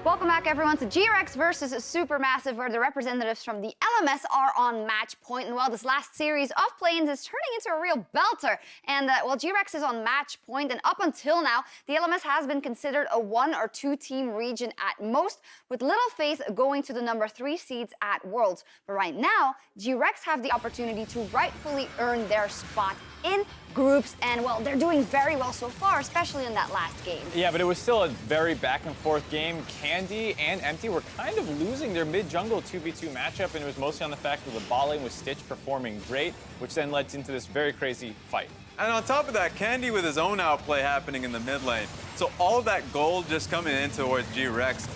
Welcome back, everyone, to GRX versus SuperMassive, where the representatives from the LMS are on match point. And well, this last series of play-ins is turning into a real belter. And well, GRX is on match point, and up until now, the LMS has been considered a 1 or 2 team region at most, with little faith going to the number 3 seeds at Worlds. But right now, GRX have the opportunity to rightfully earn their spot in groups, and well, they're doing very well so far, especially in that last game. Yeah, but it was still a very back and forth game. Candy and Empty were kind of losing their mid-jungle 2v2 matchup, and it was mostly on the fact that the bot lane with Stitch performing great, which then led into this very crazy fight. And on top of that, Candy with his own outplay happening in the mid lane. So all of that gold just coming in towards GRX,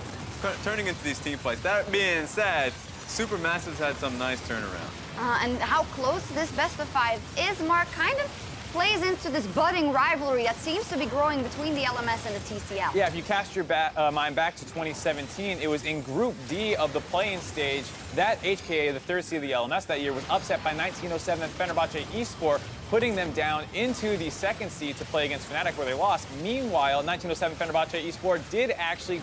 turning into these team fights. That being said, SuperMassive's had some nice turnaround. And how close this best of 5 is, Mark, kind of plays into this budding rivalry that seems to be growing between the LMS and the TCL. Yeah, if you cast your mind back to 2017, it was in Group D of the play-in stage that HKA, the 3rd seed of the LMS that year, was upset by 1907 Fenerbahce Esports, putting them down into the 2nd seed to play against Fnatic, where they lost. Meanwhile, 1907 Fenerbahce Esports did actually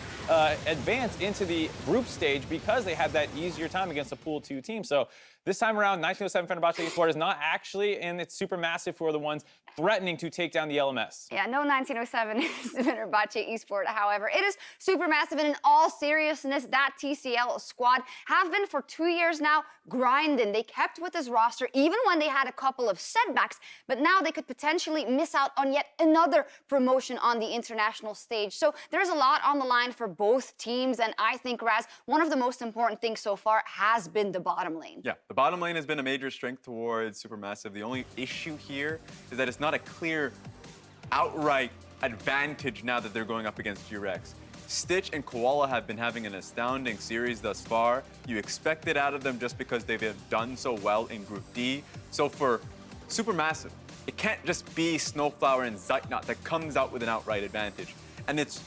advance into the group stage because they had that easier time against a Pool 2 team. So this time around, 1907 Fenerbahce Esports is not actually, and it's SuperMassive who are the ones threatening to take down the LMS. Yeah, no 1907 Fenerbahce Esports, however. It is SuperMassive, and in all seriousness, that TCL squad have been for 2 years now grinding. They kept with this roster even when they had a couple of setbacks, but now they could potentially miss out on yet another promotion on the international stage. So there's a lot on the line for both teams, and I think, Raz, one of the most important things so far has been the bottom lane. Yeah, the bottom lane has been a major strength towards SuperMassive. The only issue here is that it's not a clear, outright advantage now that they're going up against GRX. Stitch and Koala have been having an astounding series thus far. You expect it out of them just because they've done so well in Group D. So for SuperMassive, it can't just be SnowFlower and Zeitnot that comes out with an outright advantage. And it's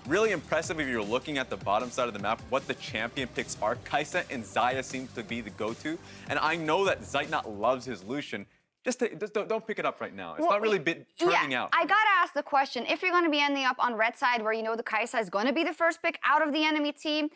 really impressive if you're looking at the bottom side of the map, what the champion picks are. Xayah and Xayah seem to be the go-to. And I know that Zeitnot loves his Lucian. Just don't pick it up right now. It's not really turning out. I gotta ask the question, if you're gonna be ending up on red side where you know the Xayah is gonna be the first pick out of the enemy team,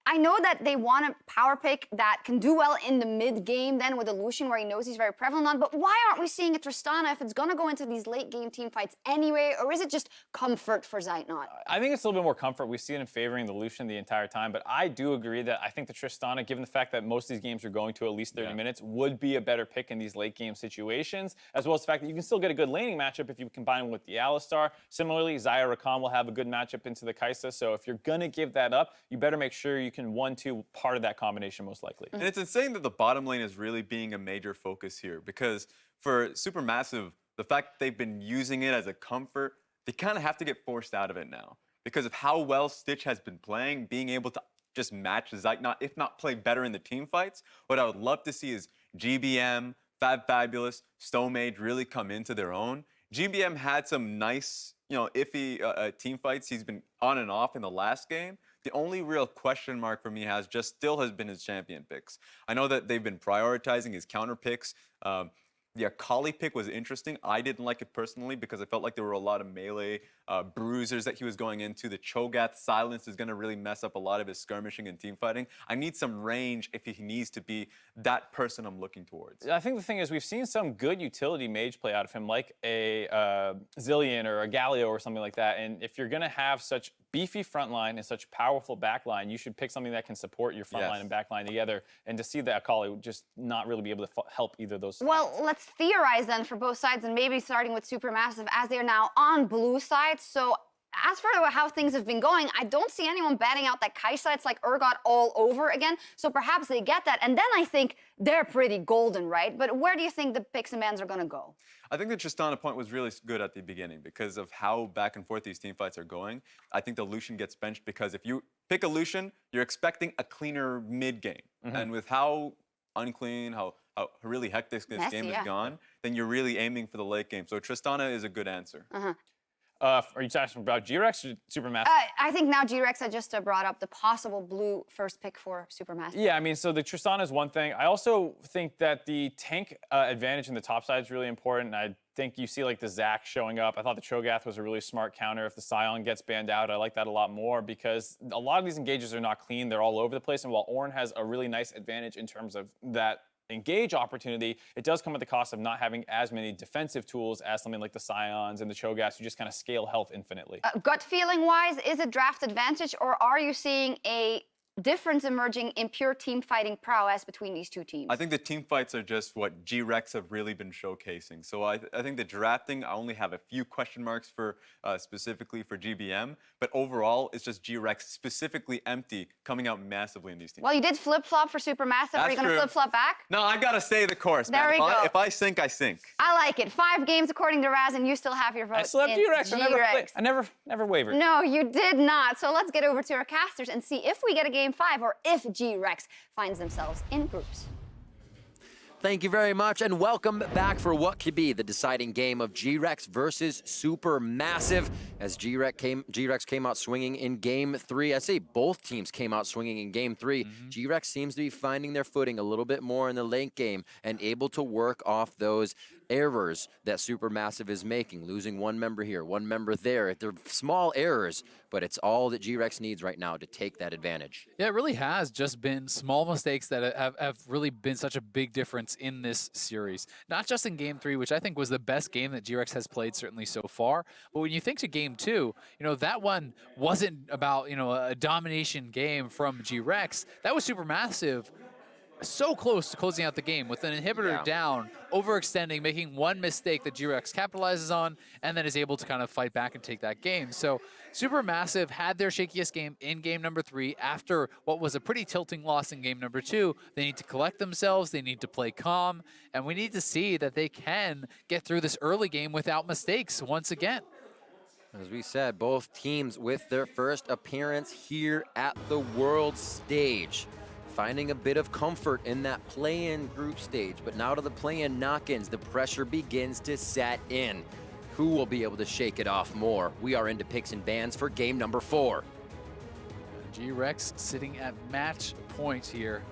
I know that they want a power pick that can do well in the mid game then with a Lucian where he knows he's very prevalent on, but why aren't we seeing a Tristana if it's gonna go into these late game team fights anyway, or is it just comfort for Zeitnot? I think it's a little bit more comfort. We see it in favoring the Lucian the entire time, but I do agree that I think the Tristana, given the fact that most of these games are going to at least 30 minutes, would be a better pick in these late game situations, as well as the fact that you can still get a good laning matchup if you combine with the Alistar. Similarly, Xayah Rakan will have a good matchup into the Xayah, so if you're gonna give that up, you better make sure you can 1-2 part of that combination most likely. And it's insane that the bottom lane is really being a major focus here, because for SuperMassive, the fact that they've been using it as a comfort, they kind of have to get forced out of it now because of how well Stitch has been playing, being able to just match Zeitnot, if not play better in the team fights. What I would love to see is GBM, fabFabulous, Stomaged really come into their own. GBM had some nice, iffy team fights. He's been on and off in the last game. The only real question mark for me still has been his champion picks. I know that they've been prioritizing his counter picks. The Akali pick was interesting. I didn't like it personally because I felt like there were a lot of melee bruisers that he was going into. The Cho'Gath silence is going to really mess up a lot of his skirmishing and team fighting. I need some range if he needs to be that person I'm looking towards. I think the thing is we've seen some good utility mage play out of him, like a Zillion or a Galio or something like that. And if you're going to have such beefy front line and such powerful back line, you should pick something that can support your front line and back line together. And to see that Akali would just not really be able to help either of those sides. Well, let's theorize then for both sides, and maybe starting with SuperMassive as they are now on blue side. So as for how things have been going, I don't see anyone batting out that Xayah. It's like Urgot all over again. So perhaps they get that. And then I think they're pretty golden, right? But where do you think the picks and bans are going to go? I think the Tristana point was really good at the beginning because of how back and forth these team fights are going. I think the Lucian gets benched because if you pick a Lucian, you're expecting a cleaner mid game. And with how unclean, how really hectic this game has gone, then you're really aiming for the late game. So Tristana is a good answer. Are you talking about GRX or SuperMassive? I think now GRX had just brought up the possible blue first pick for SuperMassive. Yeah, I mean, so the Tristana is one thing. I also think that the tank advantage in the top side is really important. I think you see like the Zac showing up. I thought the Cho'Gath was a really smart counter. If the Sion gets banned out, I like that a lot more because a lot of these engages are not clean. They're all over the place. And while Ornn has a really nice advantage in terms of that engage opportunity, it does come at the cost of not having as many defensive tools as something like the Sions and the Cho'Gaths who just kind of scale health infinitely. Gut feeling wise, is it draft advantage, or are you seeing a difference emerging in pure team fighting prowess between these two teams? I think the team fights are just what GRX have really been showcasing. So I think the drafting, I only have a few question marks for specifically for GBM, but overall, it's just GRX specifically empty coming out massively in these teams. Well, you did flip-flop for SuperMassive. Are you going to flip-flop back? No, I got to stay the course, there man. We go. If I sink, I sink. I like it. 5 games according to Raz, and you still have your vote. I still have GRX. I never wavered. No, you did not. So let's get over to our casters and see if we get a game 5 or if GRX finds themselves in groups. Thank you very much, and welcome back for what could be the deciding game of GRX versus SuperMassive. As GRX came out swinging in Game 3. I say both teams came out swinging in Game 3. GRX seems to be finding their footing a little bit more in the late game and able to work off those errors that SuperMassive is making, losing one member here, one member there. They're small errors, but it's all that GRX needs right now to take that advantage. Yeah, it really has just been small mistakes that have really been such a big difference in this series. Not just in Game 3, which I think was the best game that GRX has played certainly so far, but when you think to Game 2, that one wasn't about, a domination game from GRX. That was SuperMassive so close to closing out the game with an inhibitor down, overextending, making one mistake that GRX capitalizes on, and then is able to kind of fight back and take that game. So SuperMassive had their shakiest game in Game number 3 after what was a pretty tilting loss in Game number 2. They need to collect themselves, they need to play calm, and we need to see that they can get through this early game without mistakes once again. As we said, both teams with their first appearance here at the world stage, finding a bit of comfort in that play-in group stage. But now to the play-in knock-ins, the pressure begins to set in. Who will be able to shake it off more? We are into picks and bans for game number 4. GRX sitting at match point here.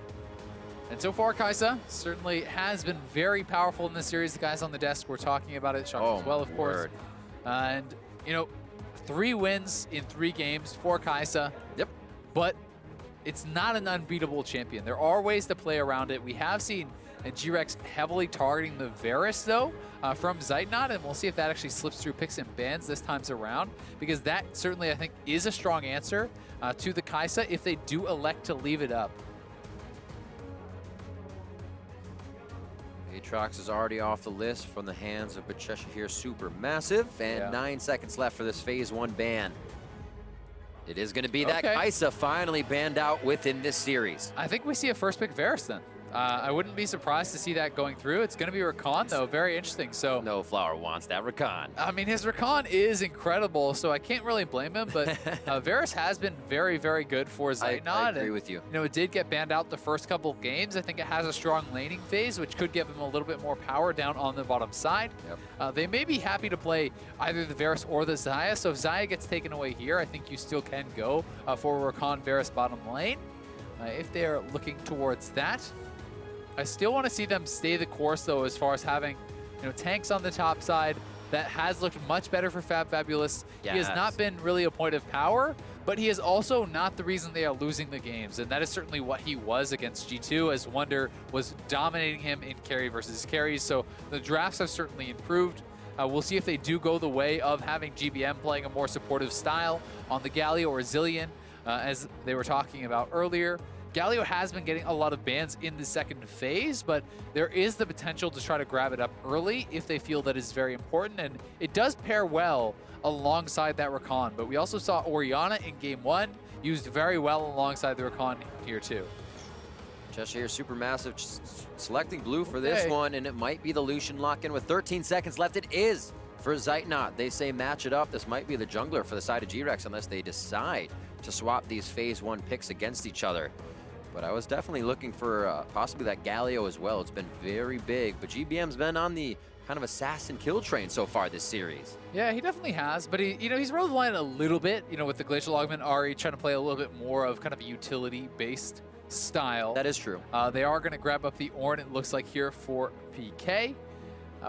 And so far, Xayah certainly has been very powerful in this series. The guys on the desk were talking about it, Sean as well, of course. And, 3 wins in 3 games for Xayah. Yep. But it's not an unbeatable champion. There are ways to play around it. We have seen GRX heavily targeting the Varus, though, from Zeitnot, and we'll see if that actually slips through picks and bans this time around, because that certainly, I think, is a strong answer to the Xayah if they do elect to leave it up. Aatrox is already off the list from the hands of Bahçeşehir SuperMassive, and 9 seconds left for this Phase 1 ban. It is going to be that Xayah finally banned out within this series. I think we see a first pick Varus then. I wouldn't be surprised to see that going through. It's going to be Rakan, though. Very interesting. So SnowFlower wants that Rakan. I mean, his Rakan is incredible, so I can't really blame him. But Varus has been very, very good for Zeitnot. I agree with you. It did get banned out the first couple of games. I think it has a strong laning phase, which could give him a little bit more power down on the bottom side. Yep. They may be happy to play either the Varus or the Xayah. So if Xayah gets taken away here, I think you still can go for Rakan Varus bottom lane if they are looking towards that. I still want to see them stay the course, though, as far as having, tanks on the top side. That has looked much better for fabFabulous. Yes. He has not been really a point of power, but he is also not the reason they are losing the games, and that is certainly what he was against G2, as Wonder was dominating him in carry versus carries. So the drafts have certainly improved. We'll see if they do go the way of having GBM playing a more supportive style on the Galio or Zillion, as they were talking about earlier. Galio has been getting a lot of bans in the second phase, but there is the potential to try to grab it up early if they feel that is very important, and it does pair well alongside that Rakan. But we also saw Orianna in Game 1 used very well alongside the Rakan here too. Bahçeşehir SuperMassive selecting blue for this one, and it might be the Lucian lock-in with 13 seconds left. It is for Zeitnot. They say match it up. This might be the jungler for the side of GRX unless they decide to swap these Phase 1 picks against each other. But I was definitely looking for possibly that Galio as well. It's been very big, but GBM's been on the kind of assassin kill train so far this series. Yeah, he definitely has, but he's rolled the line a little bit, with the Glacial Augment Ahri trying to play a little bit more of kind of a utility-based style. That is true. They are going to grab up the Ornn, it looks like, here for PK.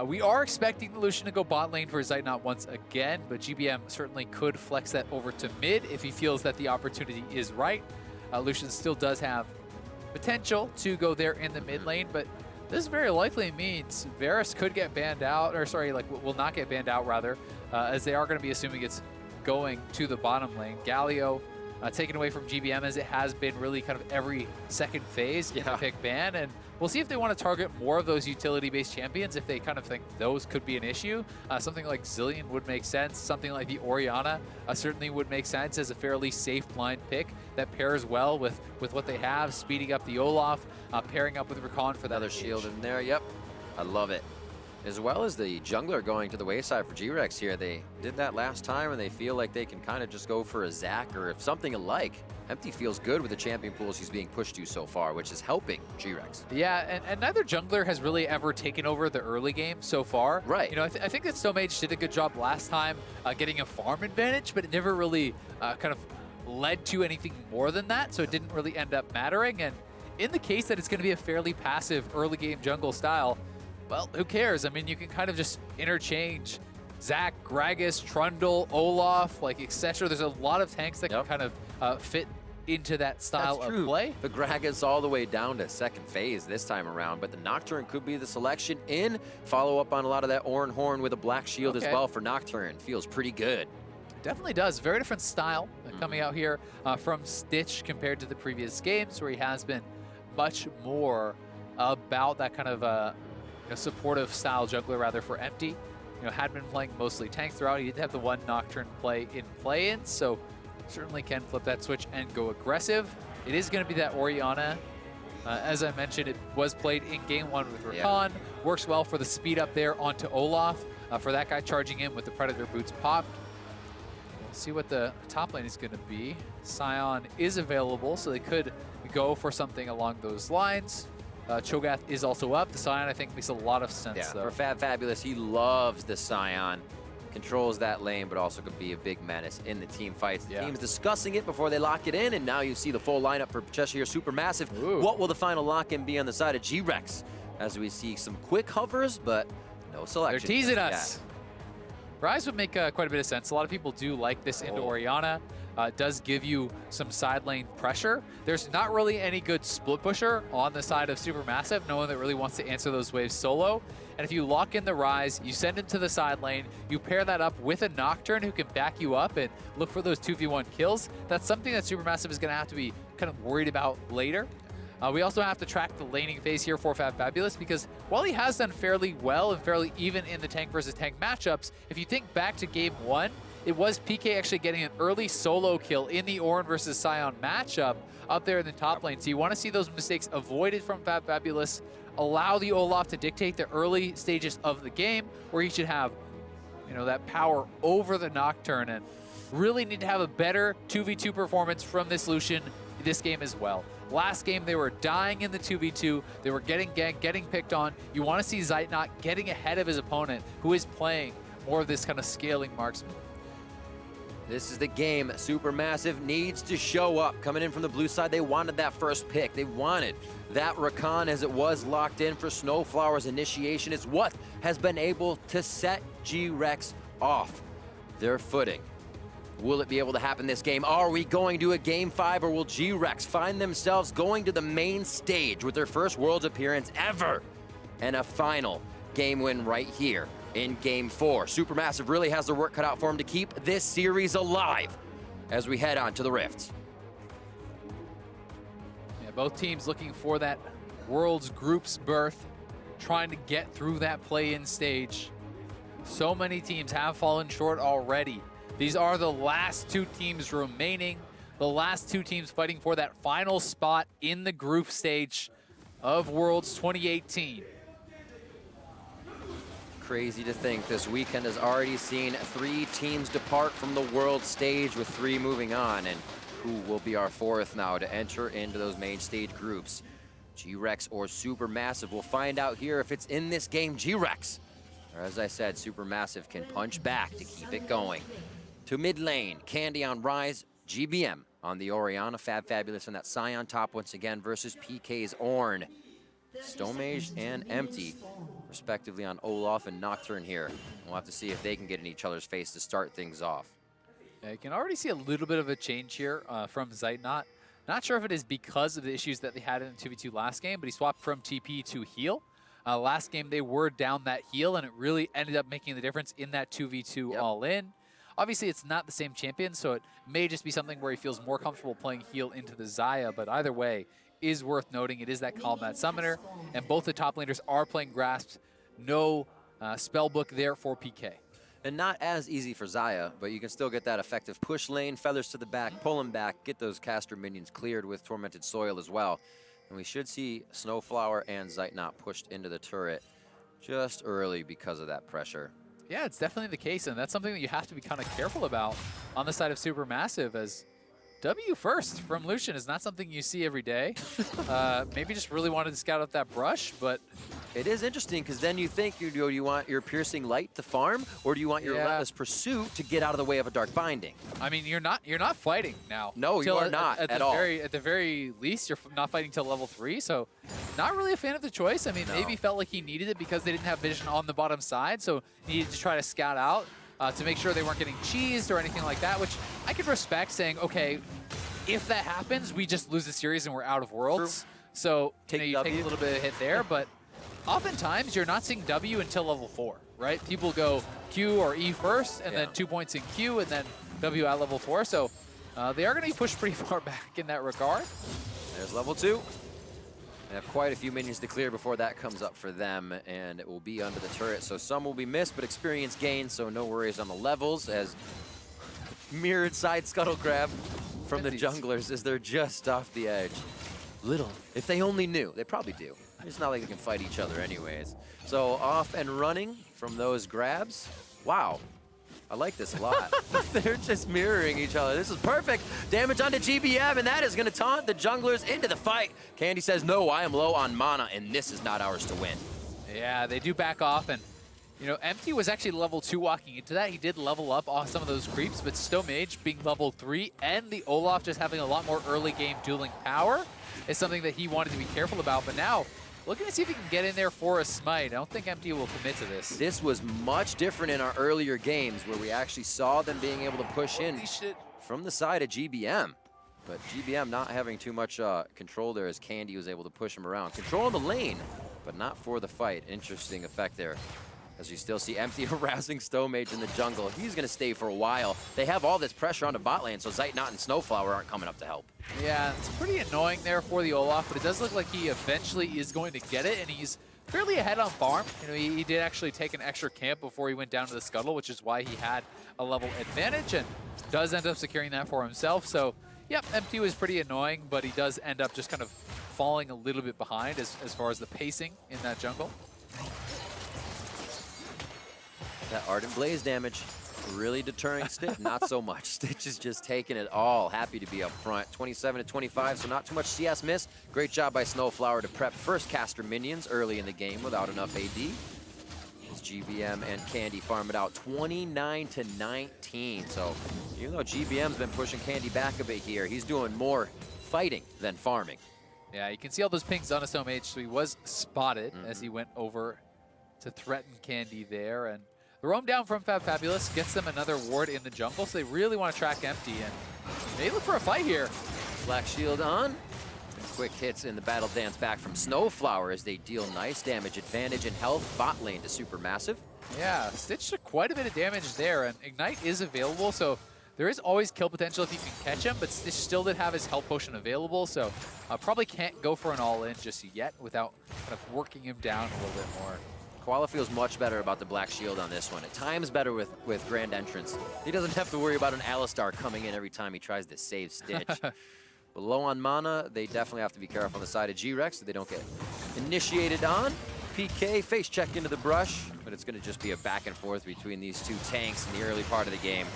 We are expecting the Lucian to go bot lane for Zeitnot once again, but GBM certainly could flex that over to mid if he feels that the opportunity is right. Lucian still does have potential to go there in the mid lane, but this very likely means Varus could get banned out, or sorry, like will not get banned out rather, as they are going to be assuming it's going to the bottom lane. Galio taken away from GBM as it has been really kind of every second phase in the pick ban, and we'll see if they want to target more of those utility-based champions if they kind of think those could be an issue. Something like Zillion would make sense. Something like the Orianna certainly would make sense as a fairly safe blind pick that pairs well with what they have, speeding up the Olaf, pairing up with Rakan for that Another shield in there, yep. I love it. As well as the jungler going to the wayside for GRX here. They did that last time, and they feel like they can kind of just go for a Zac or if something alike. Empty feels good with the champion pools he's being pushed to so far, which is helping GRX. Yeah, and neither jungler has really ever taken over the early game so far. Right. You know, I think that Stomaged did a good job last time getting a farm advantage, but it never really kind of led to anything more than that, so it didn't really end up mattering. And in the case that it's going to be a fairly passive early game jungle style, well, who cares? I mean, you can kind of just interchange Zac, Gragas, Trundle, Olaf, like etc. There's a lot of tanks that can kind of fit into that style of play. The Gragas all the way down to second phase this time around, but the Nocturne could be the selection in. Follow up on a lot of that Ornn horn with a black shield as well for Nocturne. Feels pretty good. It definitely does. Very different style coming out here from Stitch compared to the previous games where he has been much more about that kind of supportive style jungler rather for Empty. You know, had been playing mostly tank throughout. He did have the one Nocturne play in play-in, so certainly can flip that switch and go aggressive. It is going to be that Orianna. As I mentioned, it was played in game one with Rakan. Works well for the speed up there onto Olaf. For that guy charging in with the Predator boots popped. We'll see what the top lane is going to be. Sion is available, so they could go for something along those lines. Cho'Gath is also up. The Sion, I think, makes a lot of sense, though. For fabFabulous, he loves the Sion. Controls that lane, but also could be a big menace in the team fights. The team's discussing it before they lock it in, and now you see the full lineup for Bahçeşehir SuperMassive. What will the final lock-in be on the side of GRX? As we see some quick hovers, but no selection. They're teasing us. Ryze would make quite a bit of sense. A lot of people do like this into Orianna. Does give you some side lane pressure. There's not really any good split pusher on the side of SuperMassive, no one that really wants to answer those waves solo. And if you lock in the Ryze, you send him to the side lane, you pair that up with a Nocturne who can back you up and look for those 2v1 kills, that's something that SuperMassive is going to have to be kind of worried about later. We also have to track the laning phase here for fabFabulous because while he has done fairly well and fairly even in the tank versus tank matchups, if you think back to game one, it was PK actually getting an early solo kill in the Ornn versus Sion matchup up there in the top lane. So you want to see those mistakes avoided from fabFabulous. Allow the Olaf to dictate the early stages of the game where he should have, that power over the Nocturne and really need to have a better 2v2 performance from this Lucian this game as well. Last game, they were dying in the 2v2. They were getting ganked, getting picked on. You want to see Zeitnot getting ahead of his opponent, who is playing more of this kind of scaling marksman. This is the game SuperMassive needs to show up. Coming in from the blue side, they wanted that first pick. They wanted that Rakan as it was locked in for SnowFlower's initiation. It's what has been able to set GRX off their footing. Will it be able to happen this game? Are we going to a game 5, or will GRX find themselves going to the main stage with their first Worlds appearance ever and a final game win right here in game 4? SuperMassive really has their work cut out for them to keep this series alive as we head on to the Rifts. Yeah, both teams looking for that Worlds group's berth, trying to get through that play-in stage. So many teams have fallen short already. These are the last two teams remaining, the last two teams fighting for that final spot in the group stage of Worlds 2018. Crazy to think this weekend has already seen 3 teams depart from the world stage, with 3 moving on, and who will be our 4th now to enter into those main stage groups? GRX or SuperMassive? We'll find out here if it's in this game GRX, or as I said, SuperMassive can punch back to keep it going. To mid lane, Candy on Ryze, GBM on the Orianna, fabFabulous on that Sion top once again versus PK's Ornn. Stomaged and Empty respectively on Olaf and Nocturne here. We'll have to see if they can get in each other's face to start things off. Yeah, you can already see a little bit of a change here from Zeitnot. Not sure if it is because of the issues that they had in the 2v2 last game, but he swapped from TP to heal. Last game, they were down that heal, and it really ended up making the difference in that 2v2 all-in. Obviously, it's not the same champion, so it may just be something where he feels more comfortable playing heal into the Xayah, but either way, is worth noting. It is that combat summoner, and both the top laners are playing Grasps. No spellbook there for PK. And not as easy for Xayah, but you can still get that effective push lane, feathers to the back, pull him back, get those caster minions cleared with Tormented Soil as well. And we should see SnowFlower and Zeitnot pushed into the turret just early because of that pressure. Yeah, it's definitely the case, and that's something that you have to be kind of careful about on the side of SuperMassive, as W first from Lucian is not something you see every day. Maybe just really wanted to scout out that brush, but it is interesting because then you think, do you want your Piercing Light to farm, or do you want your Relentless Pursuit to get out of the way of a Dark Binding? I mean, you're not fighting now. No, you are not at all. At the very least, you're not fighting till level 3, so not really a fan of the choice. I mean, maybe felt like he needed it because they didn't have vision on the bottom side, so needed to try to scout out to make sure they weren't getting cheesed or anything like that, which I could respect, saying, okay, if that happens, we just lose the series and we're out of Worlds. True. So you take a little bit of a hit there, but oftentimes you're not seeing W until level 4, right? People go Q or E first, and then 2 points in Q, and then W at level 4. So they are going to be pushed pretty far back in that regard. There's level 2. They have quite a few minions to clear before that comes up for them, and it will be under the turret. So some will be missed, but experience gained, so no worries on the levels, as mirrored side scuttle grab from the junglers as they're just off the edge. Little, if they only knew. They probably do. It's not like they can fight each other anyways. So off and running from those grabs. Wow. I like this a lot. They're just mirroring each other. This is perfect. Damage onto GBM, and that is going to taunt the junglers into the fight. Candy says, no, I am low on mana, and this is not ours to win. Yeah, they do back off, and you know, Empty was actually level 2 walking into that. He did level up off some of those creeps, but Stomaged being level 3 and the Olaf just having a lot more early game dueling power is something that he wanted to be careful about. But now, looking to see if he can get in there for a smite. I don't think Empty will commit to this. This was much different in our earlier games where we actually saw them being able to push in from the side of GBM. But GBM not having too much control there as Candy was able to push him around. Control in the lane, but not for the fight. Interesting effect there. As you still see Empty harassing Stomaged in the jungle. He's going to stay for a while. They have all this pressure on the bot lane, so Zeitnot and SnowFlower aren't coming up to help. Yeah, it's pretty annoying there for the Olaf, but it does look like he eventually is going to get it, and he's fairly ahead on farm. You know, he did actually take an extra camp before he went down to the scuttle, which is why he had a level advantage, and does end up securing that for himself. So, yep, Empty was pretty annoying, but he does end up just kind of falling a little bit behind as far as the pacing in that jungle. That Ardent Blaze damage really deterring Stitch. Not so much. Stitch is just taking it all. Happy to be up front. 27 to 25, so not too much CS miss. Great job by SnowFlower to prep first caster minions early in the game without enough AD. As GBM and Candy farm it out 29 to 19. So even though GBM's been pushing Candy back a bit here, he's doing more fighting than farming. Yeah, you can see all those pings on a Stomaged, so he was spotted as he went over to threaten Candy there. And the roam down from fabFabulous gets them another ward in the jungle, so they really want to track Empty, and they look for a fight here. Black Shield on. Quick hits in the battle dance back from SnowFlower as they deal nice damage advantage and health bot lane to SuperMassive. Yeah, Stitch took quite a bit of damage there, and Ignite is available, so there is always kill potential if you can catch him, but Stitch still did have his health potion available, so probably can't go for an all-in just yet without kind of working him down a little bit more. Koala feels much better about the Black Shield on this one. At times better with Grand Entrance. He doesn't have to worry about an Alistar coming in every time he tries to save Stitch. But low on mana, they definitely have to be careful on the side of GRX so they don't get initiated on. PK, face check into the brush, but it's going to just be a back and forth between these two tanks in the early part of the game.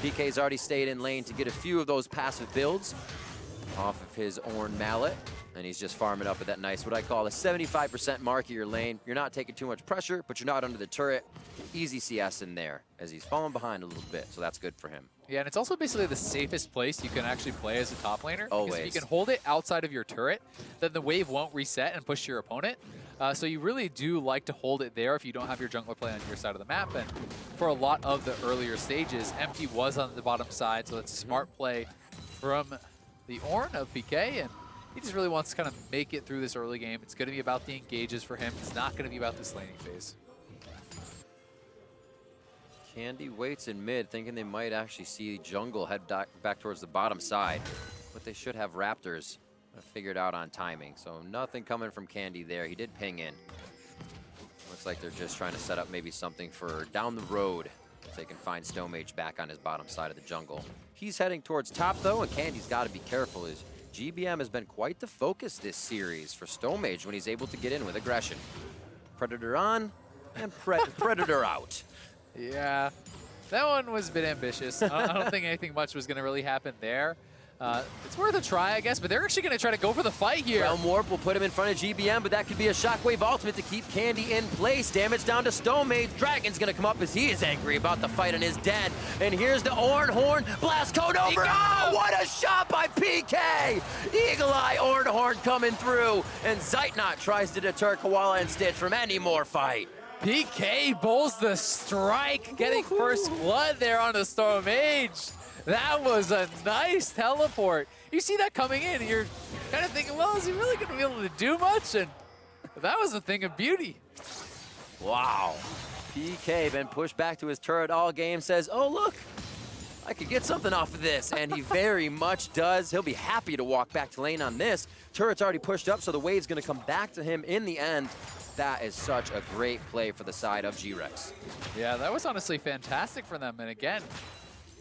PK's already stayed in lane to get a few of those passive builds off of his Ornn mallet. And he's just farming up at that nice, what I call a 75% mark of your lane. You're not taking too much pressure, but you're not under the turret. easy CS in there as he's falling behind a little bit, so that's good for him. Yeah, and it's also basically the safest place you can actually play as a top laner. Always. Because if you can hold it outside of your turret, then the wave won't reset and push your opponent. So you really do like to hold it there if you don't have your jungler play on your side of the map. And for a lot of the earlier stages, Empty was on the bottom side, so that's a smart play from the Ornn of PK. And he just really wants to kind of make it through this early game. It's going to be about the engages for him. It's not going to be about this laning phase. Candy waits in mid, thinking they might actually see jungle head back towards the bottom side, but they should have Raptors figured out on timing. So nothing coming from Candy there. He did ping in. Looks like they're just trying to set up maybe something for down the road if they can find Stomaged back on his bottom side of the jungle. He's heading towards top though, and Candy's got to be careful. His GBM has been quite the focus this series for Stomaged when he's able to get in with aggression. Predator on and Predator out. Yeah, that one was a bit ambitious. I don't think anything much was going to really happen there. It's worth a try, I guess, but they're actually going to try to go for the fight here. Realm Warp will put him in front of GBM, but that could be a Shockwave ultimate to keep Candy in place. Damage down to Stomaged. Dragon's going to come up as he is angry about the fight in his den. And here's the Ornn Horn. Blast code over. Oh, what a shot by PK! Eagle Eye Ornn Horn coming through. And Zeitnot tries to deter Koala and Stitch from any more fight. PK bowls the strike, getting first blood there on the Stomaged. That was a nice teleport. You see that coming in, and you're kind of thinking, well, is he really going to be able to do much? And that was a thing of beauty. Wow. PK been pushed back to his turret all game, says, oh, look, I could get something off of this. And he very much does. He'll be happy to walk back to lane on this. Turret's already pushed up, so the wave's going to come back to him in the end. That is such a great play for the side of GRX. Yeah, that was honestly fantastic for them. And again,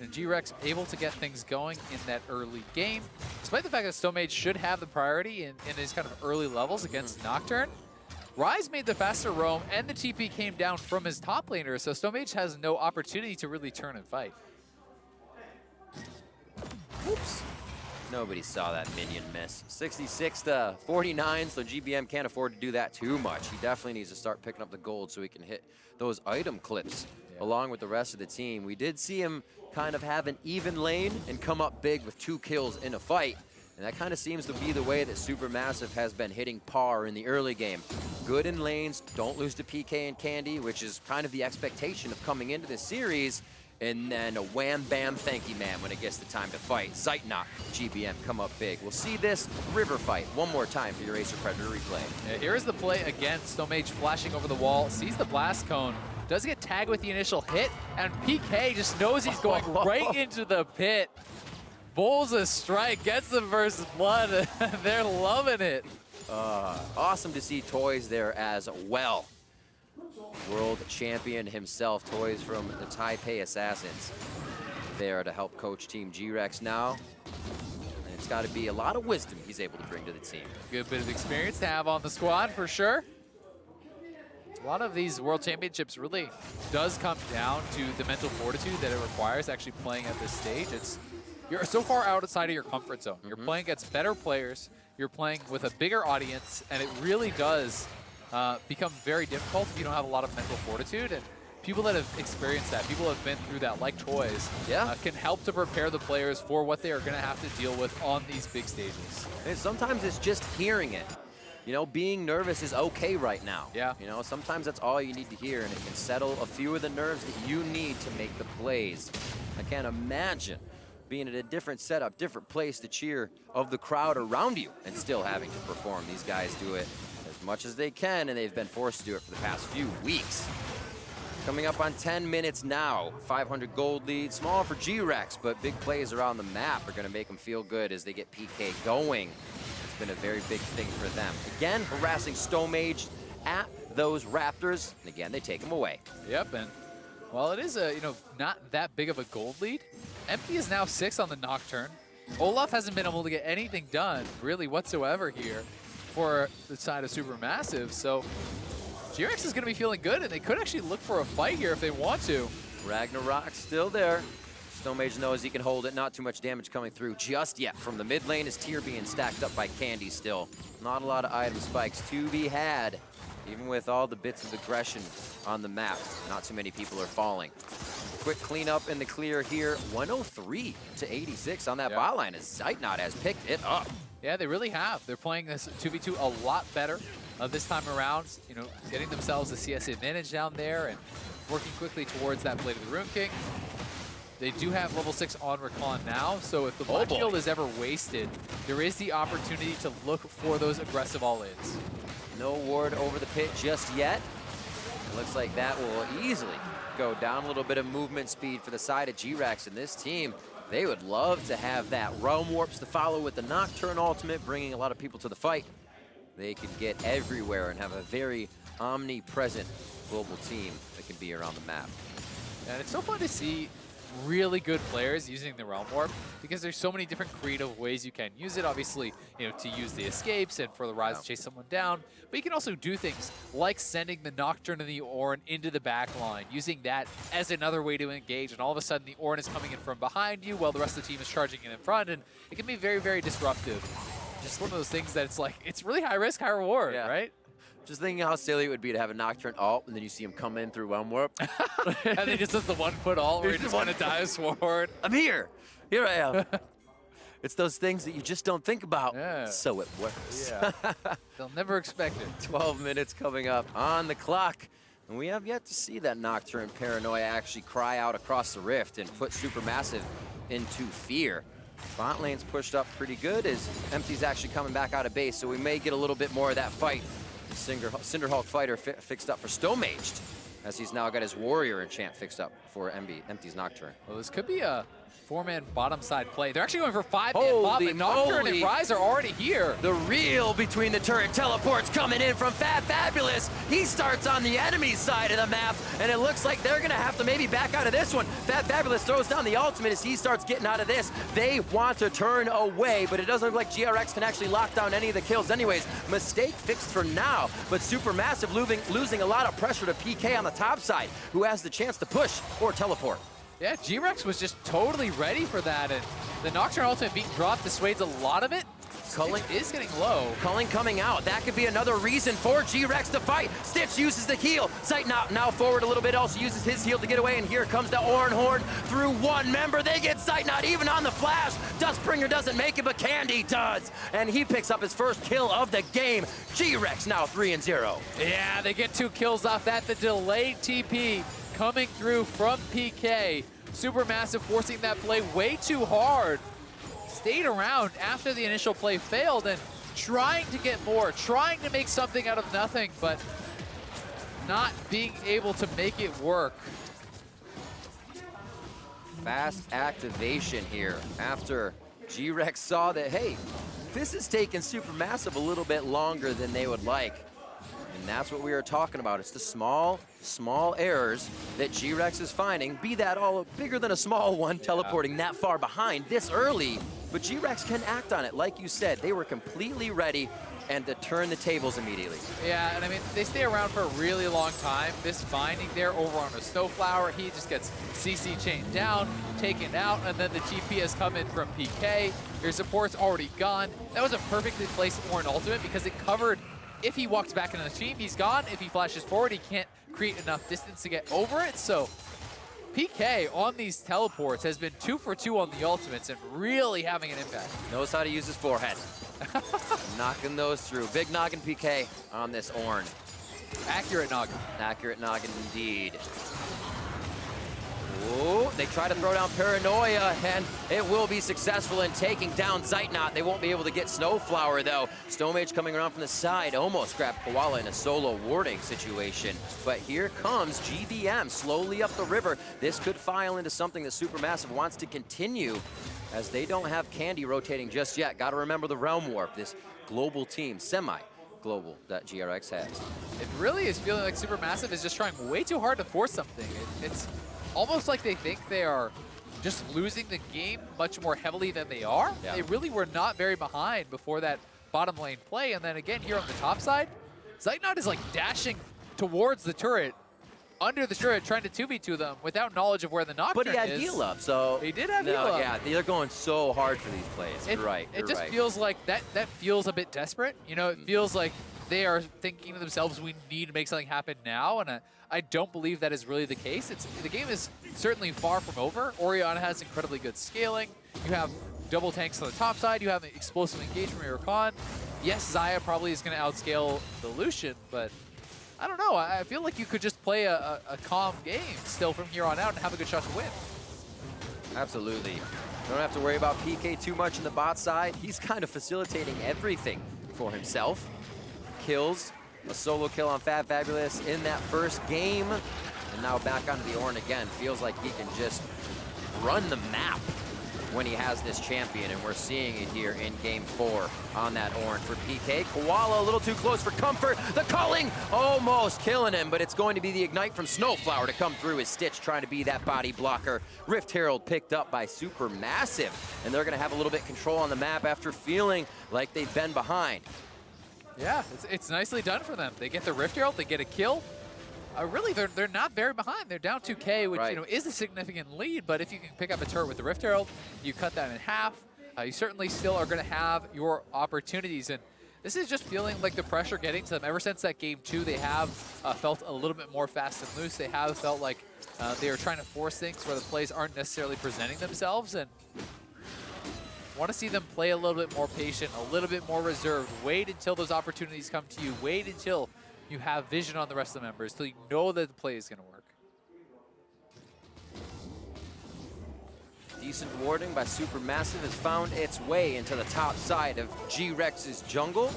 GRX able to get things going in that early game. Despite the fact that Stomaged should have the priority in his kind of early levels against Nocturne, Ryze made the faster roam and the TP came down from his top laner, so Stomaged has no opportunity to really turn and fight. Oops. Nobody saw that minion miss. 66 to 49, so GBM can't afford to do that too much. He definitely needs to start picking up the gold so he can hit those item clips along with the rest of the team. We did see him kind of have an even lane and come up big with 2 kills in a fight. And that kind of seems to be the way that SuperMassive has been hitting par in the early game. Good in lanes, don't lose to PK and Candy, which is kind of the expectation of coming into this series. And then a wham, bam, thank you, man, when it gets the time to fight. Zeitnot, GBM come up big. We'll see this river fight one more time for your Acer Predator replay. Yeah, here is the play again. Stomaged flashing over the wall, sees the blast cone, does get tagged with the initial hit, and PK just knows he's going right into the pit. Bowls a strike, gets the first blood. They're loving it. Awesome to see Toys there as well. World champion himself, Toys from the Taipei Assassins, there to help coach Team GRX now. And it's got to be a lot of wisdom he's able to bring to the team. Good bit of experience to have on the squad for sure. A lot of these World Championships really does come down to the mental fortitude that it requires actually playing at this stage. You're so far outside of your comfort zone. You're playing against better players, you're playing with a bigger audience, and it really does become very difficult if you don't have a lot of mental fortitude. And people that have experienced that, people that have been through that, like Toys, can help to prepare the players for what they are going to have to deal with on these big stages. And sometimes it's just hearing it. You know, being nervous is okay right now. Yeah. You know, sometimes that's all you need to hear, and it can settle a few of the nerves that you need to make the plays. I can't imagine being at a different setup, different place to cheer of the crowd around you and still having to perform. These guys do it as much as they can, and they've been forced to do it for the past few weeks. Coming up on 10 minutes now, 500 gold lead, small for GRX, but big plays around the map are gonna make them feel good as they get PK going. It's been a very big thing for them. Again, harassing Stomaged at those Raptors, and again, they take them away. Yep, and while it is not that big of a gold lead, Empty is now 6 on the Nocturne. Olaf hasn't been able to get anything done really whatsoever here for the side of SuperMassive, so GRX is going to be feeling good, and they could actually look for a fight here if they want to. Ragnarok still there. Stomaged knows he can hold it. Not too much damage coming through just yet from the mid lane. His tier being stacked up by Candy still. Not a lot of item spikes to be had Even with all the bits of aggression on the map, not too many people are falling. Quick cleanup in the clear here. 103 to 86 on that bot line as Zeitnot has picked it up. Yeah, they really have. They're playing this 2v2 a lot better this time around. You know, getting themselves a CS advantage down there and working quickly towards that Blade of the Rune King. They do have level 6 on Rakan now, so if the Black Shield is ever wasted, there is the opportunity to look for those aggressive all-ins. No ward over the pit just yet. It looks like that will easily go down. A little bit of movement speed for the side of GRX, and this team, they would love to have that. Realm Warps to follow with the Nocturne ultimate, bringing a lot of people to the fight. They could get everywhere and have a very omnipresent global team that can be around the map. And it's so fun to see really good players using the Realm Warp because there's so many different creative ways you can use it. Obviously, you know, to use the escapes and for the Ryze to chase someone down. But you can also do things like sending the Nocturne and the Ornn into the back line, using that as another way to engage. And all of a sudden, the Ornn is coming in from behind you while the rest of the team is charging in front. And it can be very, very disruptive. Just one of those things that it's like, it's really high risk, high reward, right? Just thinking how silly it would be to have a Nocturne ult, and then you see him come in through Realm Warp. And then he just does the 1-foot ult where he just kind of dives forward. I'm here. Here I am. It's those things that you just don't think about, so it works. Yeah. They'll never expect it. 12 minutes coming up on the clock. And we have yet to see that Nocturne Paranoia actually cry out across the rift and put SuperMassive into fear. Bot lane's pushed up pretty good as Empty's actually coming back out of base, so we may get a little bit more of that fight. Cinderhulk fighter fixed up for Stomaged, as he's now got his warrior enchant fixed up for Empty's Nocturne. Well, this could be a 4-man bottom side play. They're actually going for 5-man bot, but Nocturne and Ryze are already here. The reel between the turret teleports coming in from fabFabulous. He starts on the enemy side of the map, and it looks like they're going to have to maybe back out of this one. fabFabulous throws down the ultimate as he starts getting out of this. They want to turn away, but it doesn't look like GRX can actually lock down any of the kills anyways. Mistake fixed for now, but SuperMassive losing a lot of pressure to PK on the top side, who has the chance to push or teleport. Yeah, GRX was just totally ready for that, and the Nocturne ultimate being dropped dissuades a lot of it. Culling is getting low. Culling coming out. That could be another reason for GRX to fight. Stitch uses the heal. Zeitnot now forward a little bit, also uses his heal to get away, and here comes the Ornn through one member. They get Zeitnot even on the flash. Dustbringer doesn't make it, but Candy does. And he picks up his first kill of the game. GRX now 3-0. Yeah, they get 2 kills off that. The delayed TP coming through from PK. SuperMassive forcing that play way too hard. Stayed around after the initial play failed and trying to get more, trying to make something out of nothing, but not being able to make it work. Fast activation here after GRX saw that, hey, this is taking SuperMassive a little bit longer than they would like. And that's what we were talking about. It's the small errors that GRX is finding, be that all bigger than a small one, teleporting that far behind this early. But GRX can act on it. Like you said, they were completely ready and to turn the tables immediately. Yeah, and I mean, they stay around for a really long time. This binding there over on a SnowFlower, he just gets CC chained down, taken out, and then the TP has come in from PK. Your support's already gone. That was a perfectly placed Ornn ultimate because it covered. If he walks back into the team, he's gone. If he flashes forward, he can't create enough distance to get over it. So PK on these teleports has been 2 for 2 on the ultimates and really having an impact. Knows how to use his forehead. Knocking those through. Big noggin PK on this Ornn. Accurate noggin. Accurate noggin indeed. Ooh, they try to throw down Paranoia, and it will be successful in taking down Zeitnot. They won't be able to get SnowFlower, though. Stomaged coming around from the side, almost grabbed Koala in a solo warding situation. But here comes GBM slowly up the river. This could file into something that SuperMassive wants to continue, as they don't have Candy rotating just yet. Got to remember the Realm Warp, this global team, semi-global, that GRX has. It really is feeling like SuperMassive is just trying way too hard to force something. It's almost like they think they are just losing the game much more heavily than they are. Yeah. They really were not very behind before that bottom lane play. And then again, here on the top side, Zeitnot is like dashing towards the turret, under the turret, trying to 2v2 them without knowledge of where the Nocturne is. But he had heal up, so... He did have heal up. Yeah, they're going so hard for these plays. You're right. It just feels like that feels a bit desperate. You know, it feels like they are thinking to themselves, we need to make something happen now, and I don't believe that is really the case. The game is certainly far from over. Orianna has incredibly good scaling. You have double tanks on the top side. You have an explosive engage from your Rakan. Yes, Xayah probably is going to outscale the Lucian, but I don't know. I feel like you could just play a calm game still from here on out and have a good shot to win. Absolutely. Don't have to worry about PK too much in the bot side. He's kind of facilitating everything for himself. Kills, a solo kill on fabFabulous in that first game. And now back onto the Ornn again. Feels like he can just run the map when he has this champion, and we're seeing it here in game 4 on that Ornn for PK. Koala a little too close for comfort. The culling almost killing him, but it's going to be the ignite from SnowFlower to come through his Stitch, trying to be that body blocker. Rift Herald picked up by SuperMassive, and they're gonna have a little bit control on the map after feeling like they've been behind. Yeah, it's nicely done for them. They get the Rift Herald, they get a kill. Really, they're not very behind. They're down 2K, which is a significant lead. But if you can pick up a turret with the Rift Herald, you cut that in half. You certainly still are going to have your opportunities. And this is just feeling like the pressure getting to them. Ever since that game 2, they have felt a little bit more fast and loose. They have felt like they are trying to force things where the plays aren't necessarily presenting themselves. And want to see them play a little bit more patient, a little bit more reserved. Wait until those opportunities come to you. Wait until you have vision on the rest of the members, so you know that the play is going to work. Decent warding by SuperMassive has found its way into the top side of GRX's jungle.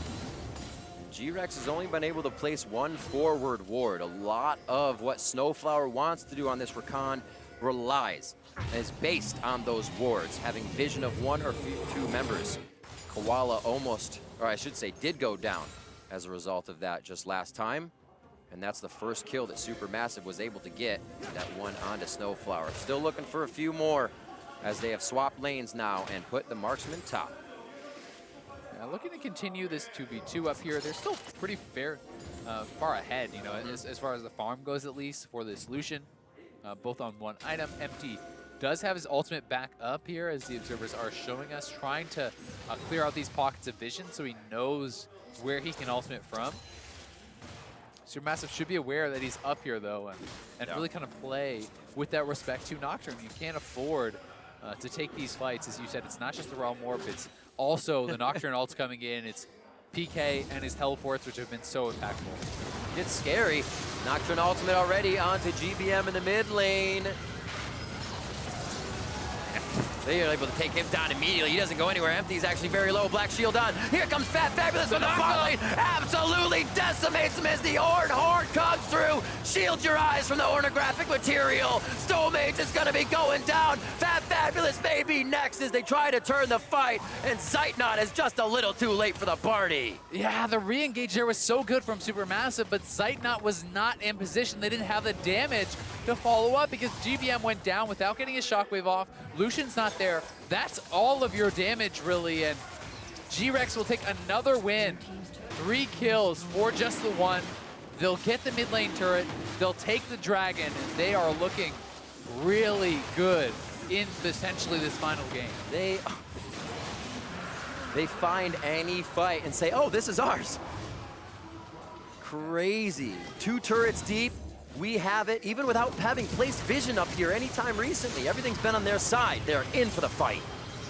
GRX has only been able to place one forward ward. A lot of what SnowFlower wants to do on this Rakan relies and is based on those wards, having vision of one or two members. Koala almost, or I should say, did go down as a result of that just last time. And that's the first kill that SuperMassive was able to get, that one onto SnowFlower. Still looking for a few more as they have swapped lanes now and put the marksman top. Yeah, looking to continue this 2v2 up here. They're still pretty far ahead, you know, as far as the farm goes at least for this Lucian. Both on one item. Empty does have his ultimate back up here, as the observers are showing us, trying to clear out these pockets of vision so he knows where he can ultimate from. SuperMassive should be aware that he's up here though, and really kind of play with that respect to Nocturne. You can't afford to take these fights. As you said, it's not just the Realm Warp, it's also the Nocturne ults coming in, it's PK and his teleports, which have been so impactful. It's scary. Nocturne ultimate already onto GBM in the mid lane. They are able to take him down immediately. He doesn't go anywhere. Empty's actually very low. Black shield on. Here comes fabFabulous with the far lane. Absolutely decimates him as the Ornn Horde comes through. Shield your eyes from the ornographic material. Stomaged is going to be going down. fabFabulous may be next as they try to turn the fight. And Zeitnot is just a little too late for the party. Yeah, the re-engage there was so good from SuperMassive, but Zeitnot was not in position. They didn't have the damage to follow up because GBM went down without getting his shockwave off. Lucian's not there. That's all of your damage, really, and GRX will take another win. 3 kills for just the one. They'll get the mid lane turret, they'll take the dragon, and they are looking really good in essentially this final game. They find any fight and say, oh, this is ours. Crazy. 2 turrets deep. We have it, even without having placed vision up here anytime recently. Everything's been on their side. They're in for the fight.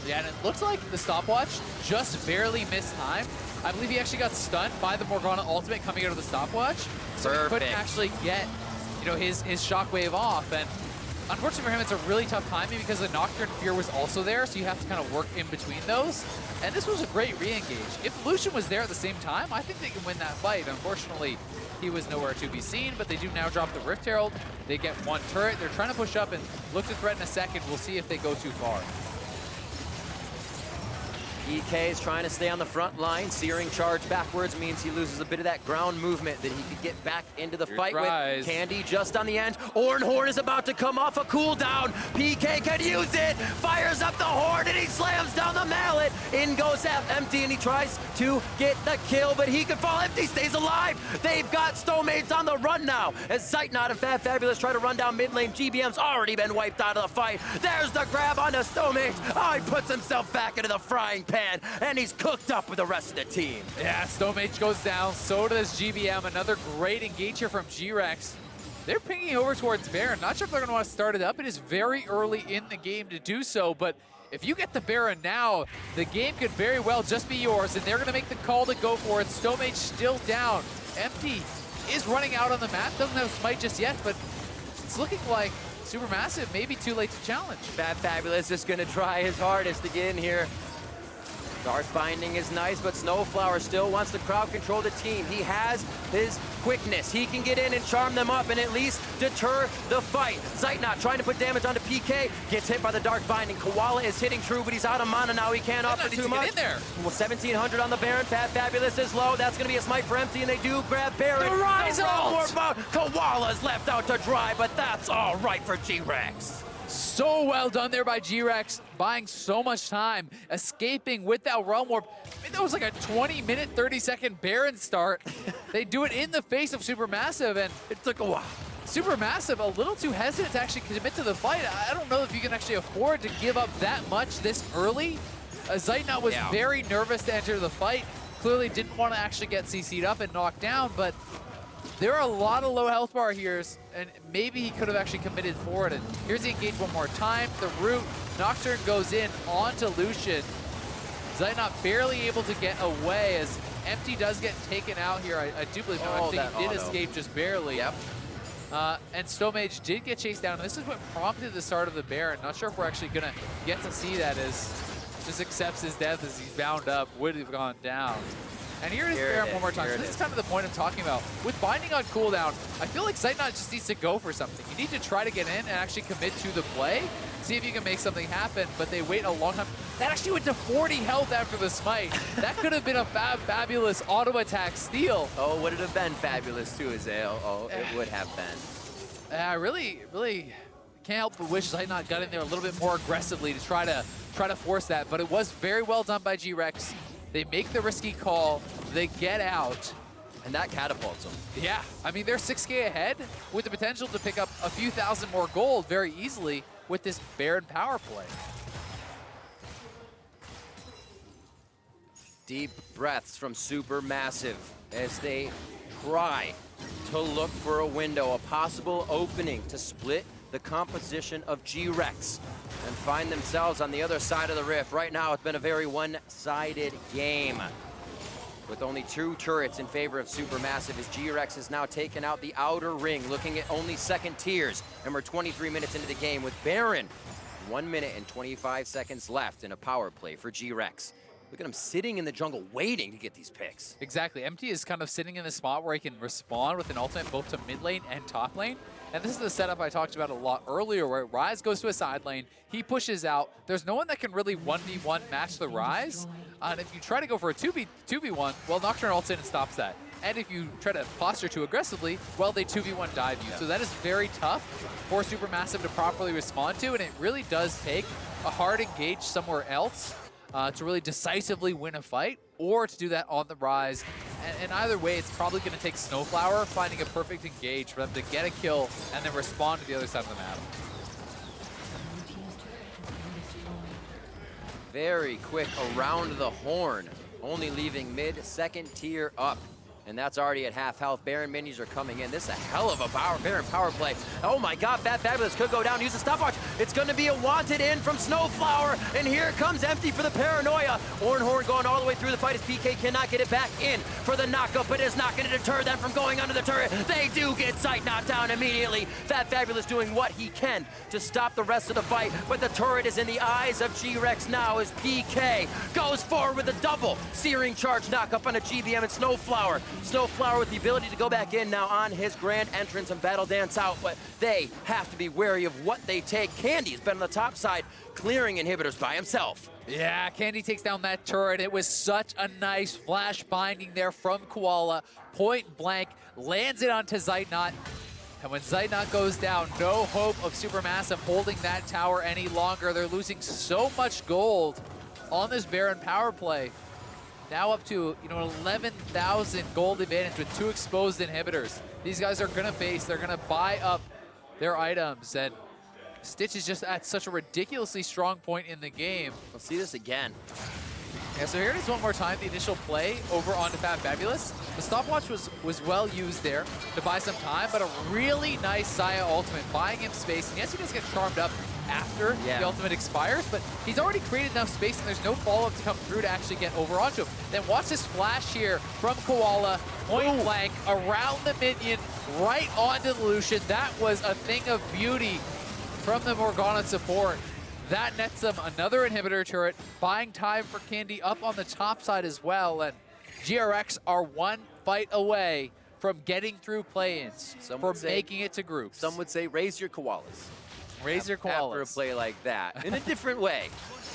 Yeah, and it looks like the stopwatch just barely missed time. I believe he actually got stunned by the Morgana ultimate coming out of the stopwatch. So he couldn't actually get, you know, his shockwave off. And unfortunately for him, it's a really tough timing because the Nocturne Fear was also there, so you have to kind of work in between those. And this was a great re-engage. If Lucian was there at the same time, I think they can win that fight. Unfortunately, he was nowhere to be seen, but they do now drop the Rift Herald. They get 1 turret. They're trying to push up and look to threaten a second. We'll see if they go too far. EK is trying to stay on the front line. Searing charge backwards means he loses a bit of that ground movement that he could get back into the fight Ryze. with. Candy just on the end. Ornn Horde is about to come off a cooldown. PK can use it. Fires up the Horde and he slams down the mallet. In goes Empty and he tries to get the kill, but he can fall. Empty stays alive. They've got Stomaged on the run now as Zeitnot and fabFabulous try to run down mid lane. GBM's already been wiped out of the fight. There's the grab onto Stomaged. Oh, he puts himself back into the frying pan. pan, and he's cooked up with the rest of the team. Yeah, Stomaged goes down, so does GBM. Another great engage here from GRX. They're pinging over towards Baron. Not sure if they're going to want to start it up. It is very early in the game to do so, but if you get the Baron now, the game could very well just be yours, and they're going to make the call to go for it. Stomaged still down. Empty is running out on the map. Doesn't have Smite just yet, but it's looking like SuperMassive may be too late to challenge. fabFabulous is going to try his hardest to get in here. Dark Binding is nice, but SnowFlower still wants to crowd control the team. He has his quickness. He can get in and charm them up and at least deter the fight. Zeitnot trying to put damage onto PK, gets hit by the Dark Binding. Koala is hitting true, but he's out of mana now. He can't offer too much. Get in there. Well, 1,700 on the Baron. fabFabulous is low. That's going to be a smite for Empty, and they do grab Baron. The Ryze ult! Koala's left out to dry, but that's all right for GRX. So well done there by GRX, buying so much time, escaping with that Realm Warp. I mean, that was like a 20-minute, 30-second Baron start. They do it in the face of SuperMassive, and It took a while. SuperMassive a little too hesitant to actually commit to the fight. I don't know if you can actually afford to give up that much this early. Zeitnot was very nervous to enter the fight. Clearly didn't want to actually get CC'd up and knocked down, but there are a lot of low health bar here, and maybe he could have actually committed forward. And here's the engage one more time. The root, Nocturne goes in onto Lucian. Zeitnot barely able to get away as Empty does get taken out here. I do believe Empty did escape just barely. Yep. And Stomaged did get chased down. And this is what prompted the start of the Baron. Not sure if we're actually going to get to see that as just accepts his death as he's bound up, would have gone down. And here it is Baron one more time. So this is kind of the point I'm talking about. With Binding on cooldown, I feel like Zeitnot just needs to go for something. You need to try to get in and actually commit to the play, see if you can make something happen, but they wait a long time. That actually went to 40 health after the smite. That could have been a fabFabulous auto attack steal. Oh, would it have been fabulous too, Xayah? Oh, it would have been. I really can't help but wish Zeitnot got in there a little bit more aggressively to try to force that, but it was very well done by GRX. They make the risky call, they get out. And that catapults them. Yeah, I mean, they're 6K ahead with the potential to pick up a few thousand more gold very easily with this Baron power play. Deep breaths from SuperMassive as they try to look for a window, a possible opening to split the composition of GRX and find themselves on the other side of the rift. Right now, it's been a very one-sided game with only 2 turrets in favor of SuperMassive as GRX has now taken out the outer ring, looking at only second tiers, and we're 23 minutes into the game with Baron. 1 minute and 25 seconds left in a power play for GRX. Look at him sitting in the jungle waiting to get these picks. Exactly, Empty is kind of sitting in the spot where he can respond with an ultimate both to mid lane and top lane. And this is the setup I talked about a lot earlier where Ryze goes to a side lane, he pushes out. There's no one that can really 1v1 match the Ryze. And if you try to go for a 2v1, well, Nocturne ults in and stops that. And if you try to posture too aggressively, well, they 2v1 dive you. So that is very tough for SuperMassive to properly respond to, and it really does take a hard engage somewhere else to really decisively win a fight, or to do that on the Ryze. And either way, it's probably going to take SnowFlower finding a perfect engage for them to get a kill and then respond to the other side of the map. Very quick around the horn, only leaving mid, second tier up. And that's already at half health. Baron minions are coming in. This is a hell of a Baron power play. Oh my God, fabFabulous could go down. Use a stopwatch. It's going to be a wanted in from SnowFlower. And here comes Empty for the paranoia. Ornn going all the way through the fight as PK cannot get it back in for the knockup, but it's not going to deter them from going under the turret. They do get Zeitnot down immediately. fabFabulous doing what he can to stop the rest of the fight, but the turret is in the eyes of GRX now as PK goes forward with a double searing charge knockup on a GBM and SnowFlower. SnowFlower with the ability to go back in now on his grand entrance and battle dance out, but they have to be wary of what they take. Candy's been on the top side, clearing inhibitors by himself. Yeah, Candy takes down that turret. It was such a nice flash binding there from Koala. Point blank, lands it onto Zeitnot. And when Zeitnot goes down, no hope of SuperMassive holding that tower any longer. They're losing so much gold on this Baron power play. Now up to 11,000 gold advantage with 2 exposed inhibitors. These guys are gonna base, they're gonna buy up their items, and Stitch is just at such a ridiculously strong point in the game. Let's see this again. Yeah, so here it is one more time, the initial play over onto fabFabulous. The stopwatch was well used there to buy some time, but a really nice Xayah ultimate, buying him space. And yes, he does get charmed up after the ultimate expires, but he's already created enough space and there's no follow-up to come through to actually get over onto him. Then watch this flash here from Koala, point blank, around the minion, right onto the Lucian. That was a thing of beauty from the Morgana support. That nets them another inhibitor turret, buying time for Candy up on the top side as well. And GRX are one fight away from getting through play-ins, for making it to groups. Some would say raise your koalas. Raise your koalas. After a play like that, in a different way.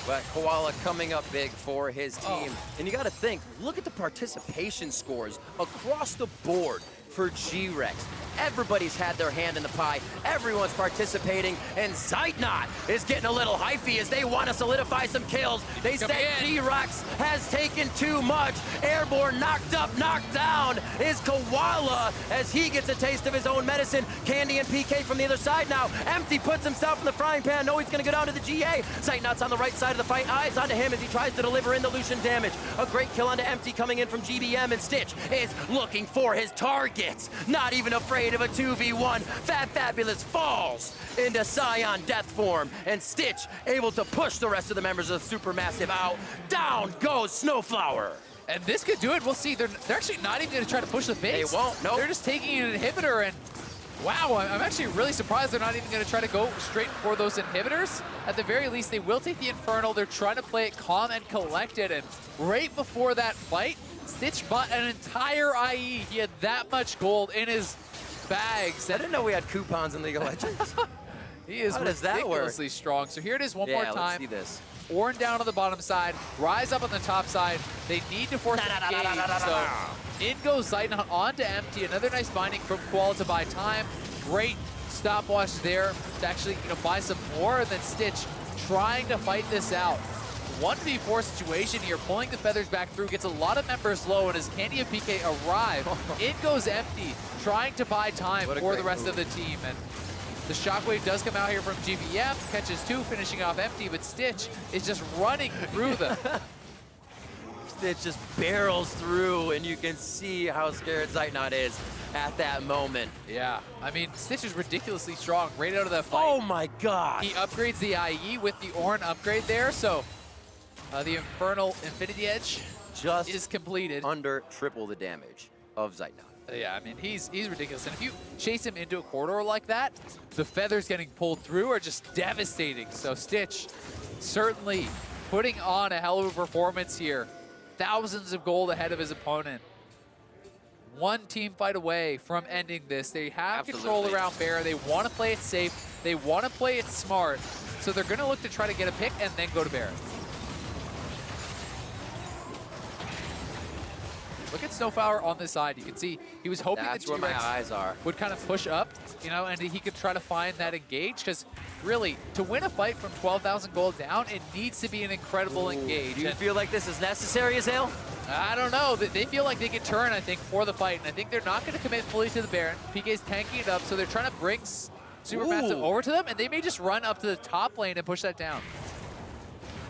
But Koala coming up big for his team. And you got to think, look at the participation scores across the board for GRX. Everybody's had their hand in the pie. Everyone's participating, and Zeitnot is getting a little hyphy as they want to solidify some kills. They say GRX has taken too much. Airborne knocked up, knocked down is Koala as he gets a taste of his own medicine. Candy and PK from the other side now. Empty puts himself in the frying pan. No, he's going to go down to the GA. Zeitnot's on the right side of the fight. Eyes onto him as he tries to deliver in the Lucian damage. A great kill onto Empty coming in from GBM, and Stitch is looking for his targets. Not even afraid of a 2v1. fabFabulous falls into Sion death form, and Stitch able to push the rest of the members of SuperMassive out. Down goes SnowFlower. And this could do it. We'll see. They're actually not even going to try to push the base. They won't, no. They're just taking an inhibitor, and wow, I'm actually really surprised they're not even going to try to go straight for those inhibitors. At the very least, they will take the Infernal. They're trying to play it calm and collected, and right before that fight, Stitch bought an entire IE. He had that much gold in his bags. I didn't know we had coupons in League of Legends. He is ridiculously strong. So here it is one more time. Let's see this. Ornn down on the bottom side, Ryze up on the top side. They need to force the engage. So in goes Zeitnot onto Empty. Another nice binding from Koala to buy time. Great stopwatch there to actually buy some more. And then Stitch trying to fight this out. 1v4 situation here, pulling the feathers back through, gets a lot of members low, and as Candy and PK arrive, in goes Empty, trying to buy time for the rest of the team. And the shockwave does come out here from GBM, catches two, finishing off Empty, but Stitch is just running through them. Stitch just barrels through, and you can see how scared Zeitnot is at that moment. Yeah, I mean, Stitch is ridiculously strong right out of that fight. Oh my god! He upgrades the IE with the Ornn upgrade there, so the Infernal Infinity Edge just is completed. Under triple the damage of Zeitnot. Yeah, I mean, he's ridiculous. And if you chase him into a corridor like that, the feathers getting pulled through are just devastating. So Stitch certainly putting on a hell of a performance here. Thousands of gold ahead of his opponent. One team fight away from ending this. They have control around Bear. They want to play it safe. They want to play it smart. So they're going to look to try to get a pick and then go to Bear. Look at SnowFlower on this side. You can see he was hoping that where my eyes are. would kind of push up, and he could try to find that engage. Because really, to win a fight from 12,000 gold down, it needs to be an incredible engage. Do you feel like this is necessary, Azale? I don't know. They feel like they can turn, I think, for the fight. And I think they're not going to commit fully to the Baron. PK's tanking it up, so they're trying to bring SuperMassive over to them, and they may just run up to the top lane and push that down.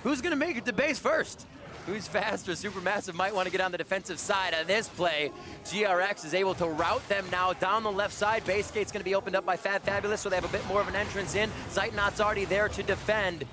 Who's going to make it to base first? Who's faster? SuperMassive might want to get on the defensive side of this play. GRX is able to route them now down the left side. Base gate's going to be opened up by fabFabulous, so they have a bit more of an entrance in. Zeitnot's already there to defend.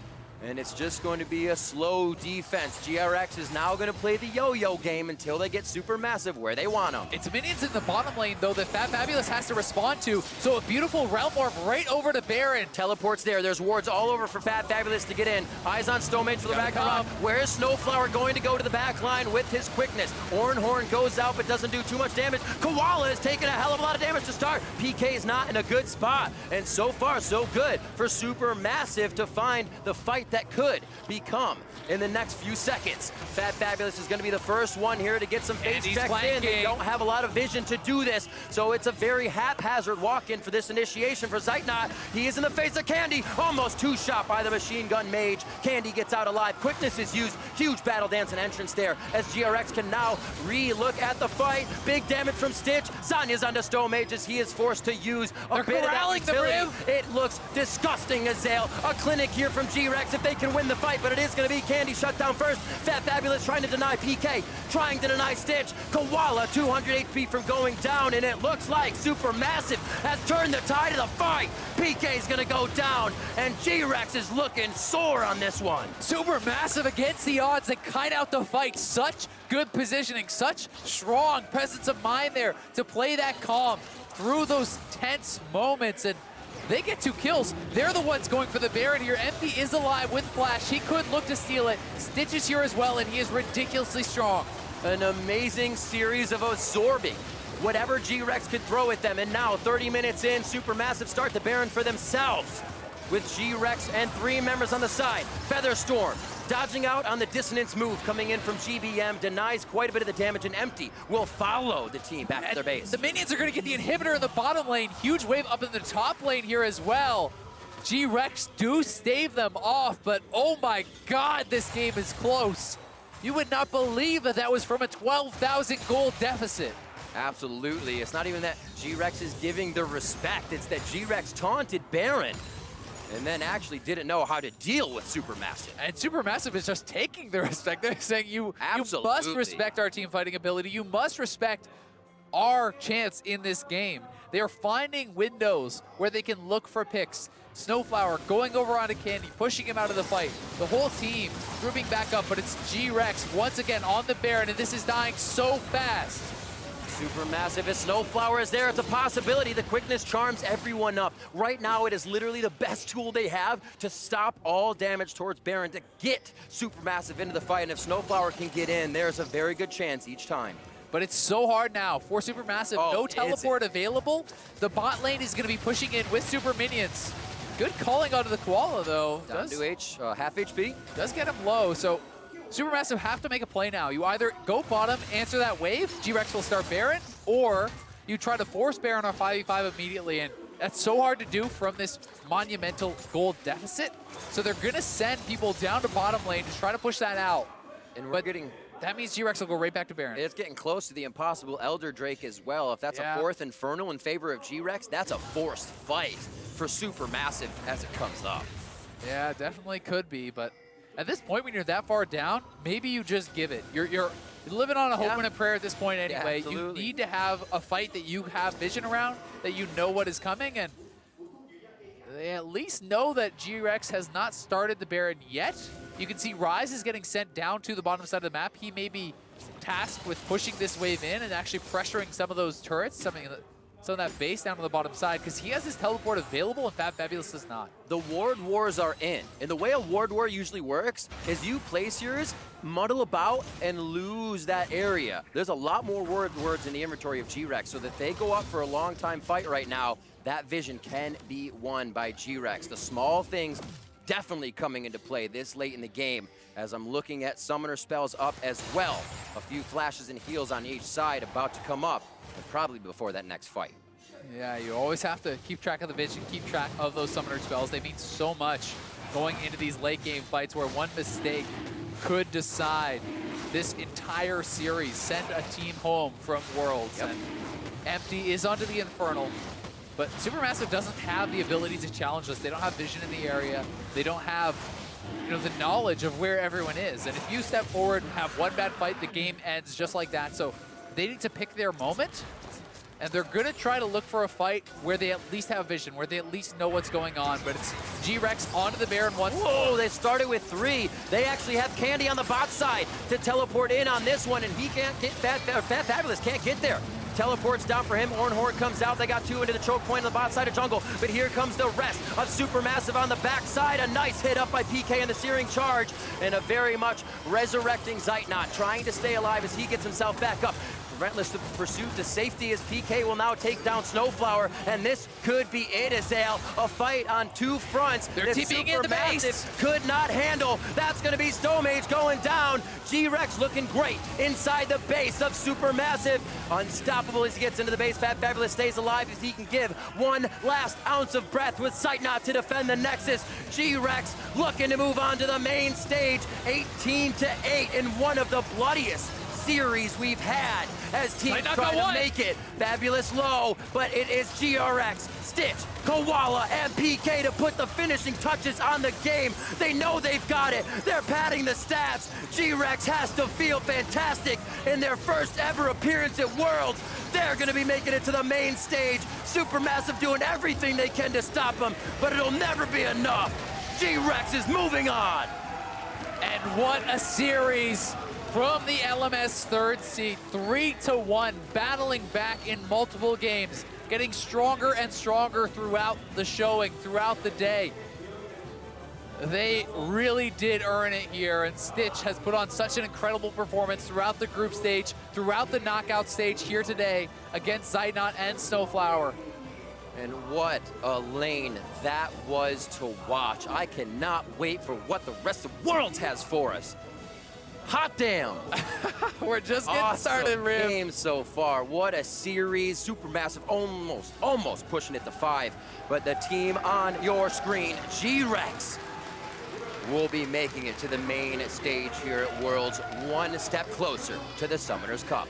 And it's just going to be a slow defense. GRX is now going to play the yo-yo game until they get SuperMassive where they want them. It's minions in the bottom lane, though, that fabFabulous has to respond to. So a beautiful Realm Orb right over to Baron. Teleports there. There's wards all over for fabFabulous to get in. Eyes on Stomaged for the Rakan. Where's SnowFlower going to go to the back line with his quickness? Ornn goes out but doesn't do too much damage. Koala is taking a hell of a lot of damage to start. PK is not in a good spot. And so far, so good for SuperMassive to find the fight that could become in the next few seconds. fabFabulous is going to be the first one here to get some base checks in. They don't have a lot of vision to do this, so it's a very haphazard walk-in for this initiation for Zeitnot. He is in the face of Candy, almost two-shot by the machine gun mage. Candy gets out alive. Quickness is used. Huge battle dance and entrance there as GRX can now re-look at the fight. Big damage from Stitch. Sonya's onto Stomaged as he is forced to use a bit of that utility. It looks disgusting, Azale. A clinic here from GRX if they can win the fight, but it is going to be Candy shut down first. fabFabulous trying to deny PK, trying to deny Stitch. Koala, 200 HP from going down, and it looks like SuperMassive has turned the tide of the fight. PK is going to go down, and GRX is looking sore on this one. SuperMassive against the odds and kite out the fight. Such good positioning, such strong presence of mind there to play that calm through those tense moments, and they get 2 kills. They're the ones going for the Baron here. Empty is alive with Flash. He could look to steal it. Stitch is here as well, and he is ridiculously strong. An amazing series of absorbing whatever GRX could throw at them. And now, 30 minutes in, SuperMassive start the Baron for themselves with GRX and 3 members on the side. Featherstorm dodging out on the dissonance move coming in from GBM, denies quite a bit of the damage, and Empty will follow the team back to their base. The minions are going to get the inhibitor in the bottom lane. Huge wave up in the top lane here as well. GRX do stave them off, but oh my god, this game is close. You would not believe that that was from a 12,000 gold deficit. Absolutely. It's not even that GRX is giving the respect. It's that GRX taunted Baron and then actually didn't know how to deal with SuperMassive. And SuperMassive is just taking the respect. They're saying you must respect our team fighting ability. You must respect our chance in this game. They are finding windows where they can look for picks. SnowFlower going over onto Candy, pushing him out of the fight. The whole team grouping back up, but it's GRX once again on the Baron, and this is dying so fast. SuperMassive, if SnowFlower is there, it's a possibility. The quickness charms everyone up. Right now, it is literally the best tool they have to stop all damage towards Baron, to get SuperMassive into the fight. And if SnowFlower can get in, there's a very good chance each time. But it's so hard now for SuperMassive. No teleport available. The bot lane is going to be pushing in with super minions. Good calling out of the Koala, though. Down to half HP. Does get him low, so SuperMassive have to make a play now. You either go bottom, answer that wave, GRX will start Baron, or you try to force Baron on 5v5 immediately, and that's so hard to do from this monumental gold deficit. So they're gonna send people down to bottom lane to try to push that out. And we're getting... That means GRX will go right back to Baron. It's getting close to the impossible Elder Drake as well. If that's a 4th Infernal in favor of GRX, that's a forced fight for SuperMassive as it comes up. Yeah, definitely could be, but at this point, when you're that far down, maybe you just give it. You're living on a hope and a prayer at this point anyway. You need to have a fight that you have vision around, that you know what is coming, and they at least know that GRX has not started the Baron yet. You can see Ryze is getting sent down to the bottom side of the map. He may be tasked with pushing this wave in and actually pressuring some of those turrets, some of that base down on the bottom side, because he has his teleport available and fabFabulous does not. The ward wars are in. And the way a ward war usually works is you place yours, muddle about, and lose that area. There's a lot more wards in the inventory of GRX, so that they go up for a long time fight right now, that vision can be won by GRX. The small things definitely coming into play this late in the game, as I'm looking at summoner spells up as well. A few flashes and heals on each side about to come up, and probably before that next fight. Yeah, you always have to keep track of the vision, keep track of those summoner spells. They mean so much going into these late game fights where one mistake could decide this entire series, send a team home from Worlds. And Empty is onto the Infernal, but SuperMassive doesn't have the ability to challenge us. They don't have vision in the area. They don't have, the knowledge of where everyone is. And if you step forward and have one bad fight, the game ends just like that. So they need to pick their moment, and they're going to try to look for a fight where they at least have vision, where they at least know what's going on. But it's GRX onto the Baron once more. Whoa, they started with 3. They actually have Candy on the bot side to teleport in on this one, and he can't get fabFabulous can't get there. Teleports down for him. Ornn comes out. They got 2 into the choke point on the bot side of jungle. But here comes the rest of SuperMassive on the backside. A nice hit up by PK in the searing charge. And a very much resurrecting Zeitnot, trying to stay alive as he gets himself back up. Relentless pursuit to safety as PK will now take down SnowFlower, and this could be it, Xayah. A fight on 2 fronts. They're TPing in the base. Could not handle. That's going to be Stomaged going down. GRX looking great inside the base of SuperMassive. Unstoppable as he gets into the base. fabFabulous stays alive as he can give one last ounce of breath with Zeitnot to defend the Nexus. GRX looking to move on to the main stage. 18-8 in one of the bloodiest series we've had as teams Zeitnot try got to one. make it. Fabulous low, but it is GRX, Stitch, Koala, and PK to put the finishing touches on the game. They know they've got it. They're padding the stats. GRX has to feel fantastic in their first ever appearance at Worlds. They're gonna be making it to the main stage. SuperMassive doing everything they can to stop them, but it'll never be enough. GRX is moving on. And what a series from the LMS third seed, 3-1, battling back in multiple games, getting stronger and stronger throughout the showing, throughout the day. They really did earn it here, and Stitch has put on such an incredible performance throughout the group stage, throughout the knockout stage here today against Zeitnot and SnowFlower. And what a lane that was to watch. I cannot wait for what the rest of Worlds has for us. Hot damn. We're just getting Awesome started, Rim. game so far. What a series. SuperMassive almost pushing it to 5. But the team on your screen, GRX, will be making it to the main stage here at Worlds, one step closer to the Summoners Cup.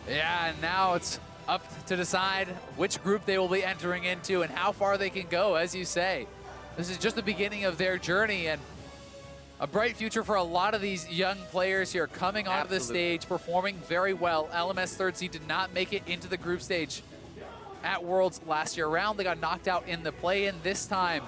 Yeah, and now it's up to decide which group they will be entering into and how far they can go, as you say. This is just the beginning of their journey, and a bright future for a lot of these young players here coming onto the stage, performing very well. LMS third seed did not make it into the group stage at Worlds last year round. They got knocked out in the play-in this time.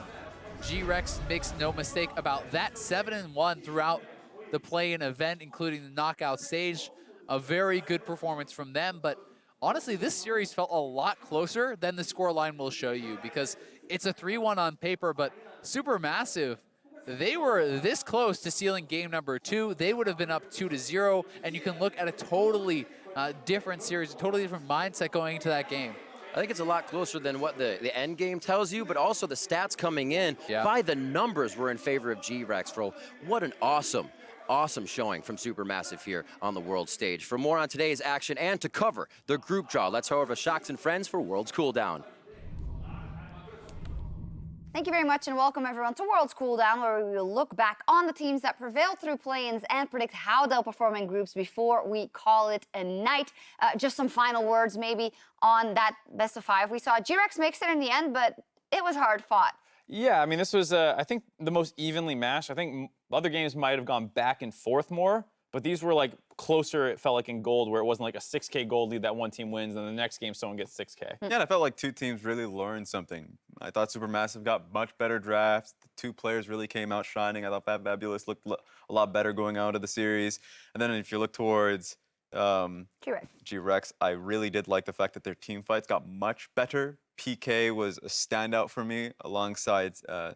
GRX makes no mistake about that, 7-1 throughout the play-in event, including the knockout stage. A very good performance from them, but honestly, this series felt a lot closer than the scoreline will show you, because it's a 3-1 on paper, but SuperMassive, they were this close to sealing game number 2. They would have been up 2-0, and you can look at a totally different series, a totally different mindset going into that game. I think it's a lot closer than what the end game tells you, but also the stats coming in by the numbers were in favor of GRX. For what an awesome showing from SuperMassive here on the world stage. For more on today's action and to cover the group draw, let's head over to Shocks and Friends for World's Cooldown. Thank you very much, and welcome everyone to World's Cooldown, where we will look back on the teams that prevailed through play-ins and predict how they'll perform in groups before we call it a night. Just some final words maybe on that best of 5. We saw GRX makes it in the end, but it was hard fought. Yeah, I mean, this was, I think, the most evenly matched. I think other games might have gone back and forth more, but these were like closer, it felt like, in gold, where it wasn't like a 6K gold lead that one team wins, and the next game someone gets 6K. Yeah, and I felt like two teams really learned something. I thought SuperMassive got much better drafts. The two players really came out shining. I thought fabFabulous looked a lot better going out of the series. And then if you look towards GRX, I really did like the fact that their team fights got much better. PK was a standout for me alongside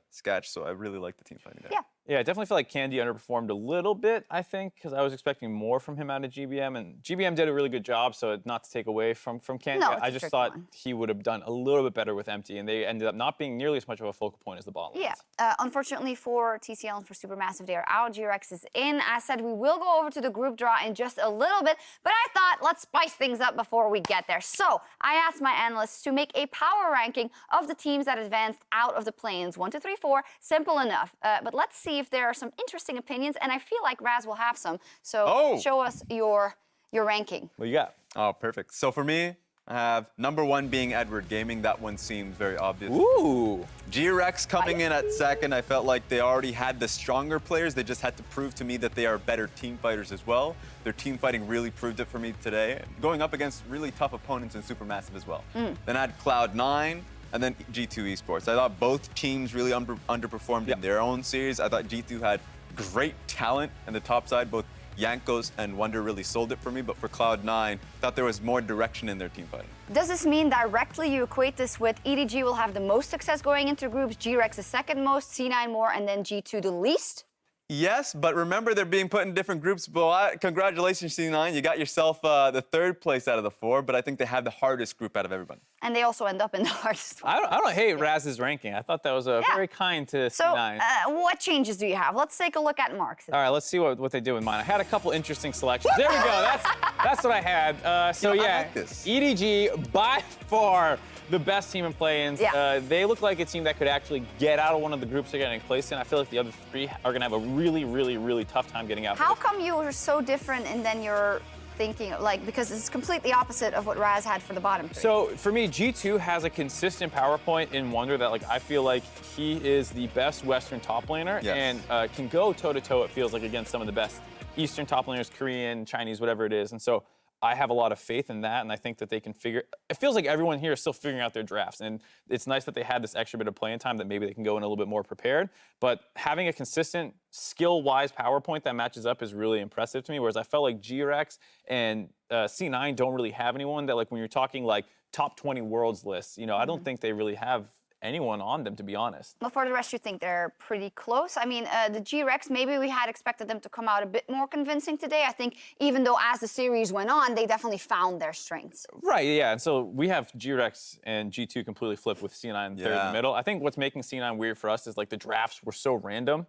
Sketch, so I really liked the team fighting there. Yeah, I definitely feel like Candy underperformed a little bit, I think, because I was expecting more from him out of GBM, and GBM did a really good job, so not to take away from Candy. No, I just thought he would have done a little bit better with Empty, and they ended up not being nearly as much of a focal point as the bottom lines. Unfortunately for TCL and for SuperMassive, they are out. GRX is in. As said, we will go over to the group draw in just a little bit, but I thought let's spice things up before we get there. So I asked my analysts to make a power ranking of the teams that advanced out of the play-ins. 1, 2, 3, 4. Simple enough. But let's see if there are some interesting opinions, and I feel like Raz will have some. So show us your ranking. What you got? Oh, perfect. So for me, I have number 1 being Edward Gaming. That one seems very obvious. Ooh. GRX coming in at second. I felt like they already had the stronger players. They just had to prove to me that they are better team fighters as well. Their team fighting really proved it for me today, going up against really tough opponents in SuperMassive as well. Then I had Cloud9 and then G2 Esports. I thought both teams really underperformed in their own series. I thought G2 had great talent in the top side. Both Jankos and Wonder really sold it for me, but for Cloud9, I thought there was more direction in their team fighting. Does this mean directly you equate this with EDG will have the most success going into groups, GRX the second most, C9 more, and then G2 the least? Yes, but remember they're being put in different groups. But congratulations, C9. You got yourself the 3rd place out of the 4, but I think they have the hardest group out of everybody. And they also end up in the hardest one. I don't hate Raz's ranking. I thought that was very kind to C9. So what changes do you have? Let's take a look at Mark's. All right, let's see what they do with mine. I had a couple interesting selections. There we go. That's what I had. So yeah, I like this. EDG by far the best team in play-ins. They look like a team that could actually get out of one of the groups they're getting placed in. I feel like the other 3 are going to have a really, really, really tough time getting out. How come you were so different and then your thinking, like, because it's completely opposite of what Ryze had for the bottom three. So for me, G2 has a consistent power point in Wonder that like I feel like he is the best Western top laner and can go toe-to-toe, it feels like, against some of the best Eastern top laners, Korean, Chinese, whatever it is. And so I have a lot of faith in that, and I think that they can figure. It feels like everyone here is still figuring out their drafts, and it's nice that they had this extra bit of playing time that maybe they can go in a little bit more prepared. But having a consistent, skill-wise PowerPoint that matches up is really impressive to me. Whereas I felt like GRX and C9 don't really have anyone that, like, when you're talking like top 20 worlds lists, you know, I don't think they really have anyone on them, to be honest. But for the rest, you think they're pretty close? I mean, the GRX, maybe we had expected them to come out a bit more convincing today. I think even though as the series went on, they definitely found their strengths. Right, yeah, and so we have GRX and G2 completely flipped with C9 third in the middle. I think what's making C9 weird for us is like the drafts were so random.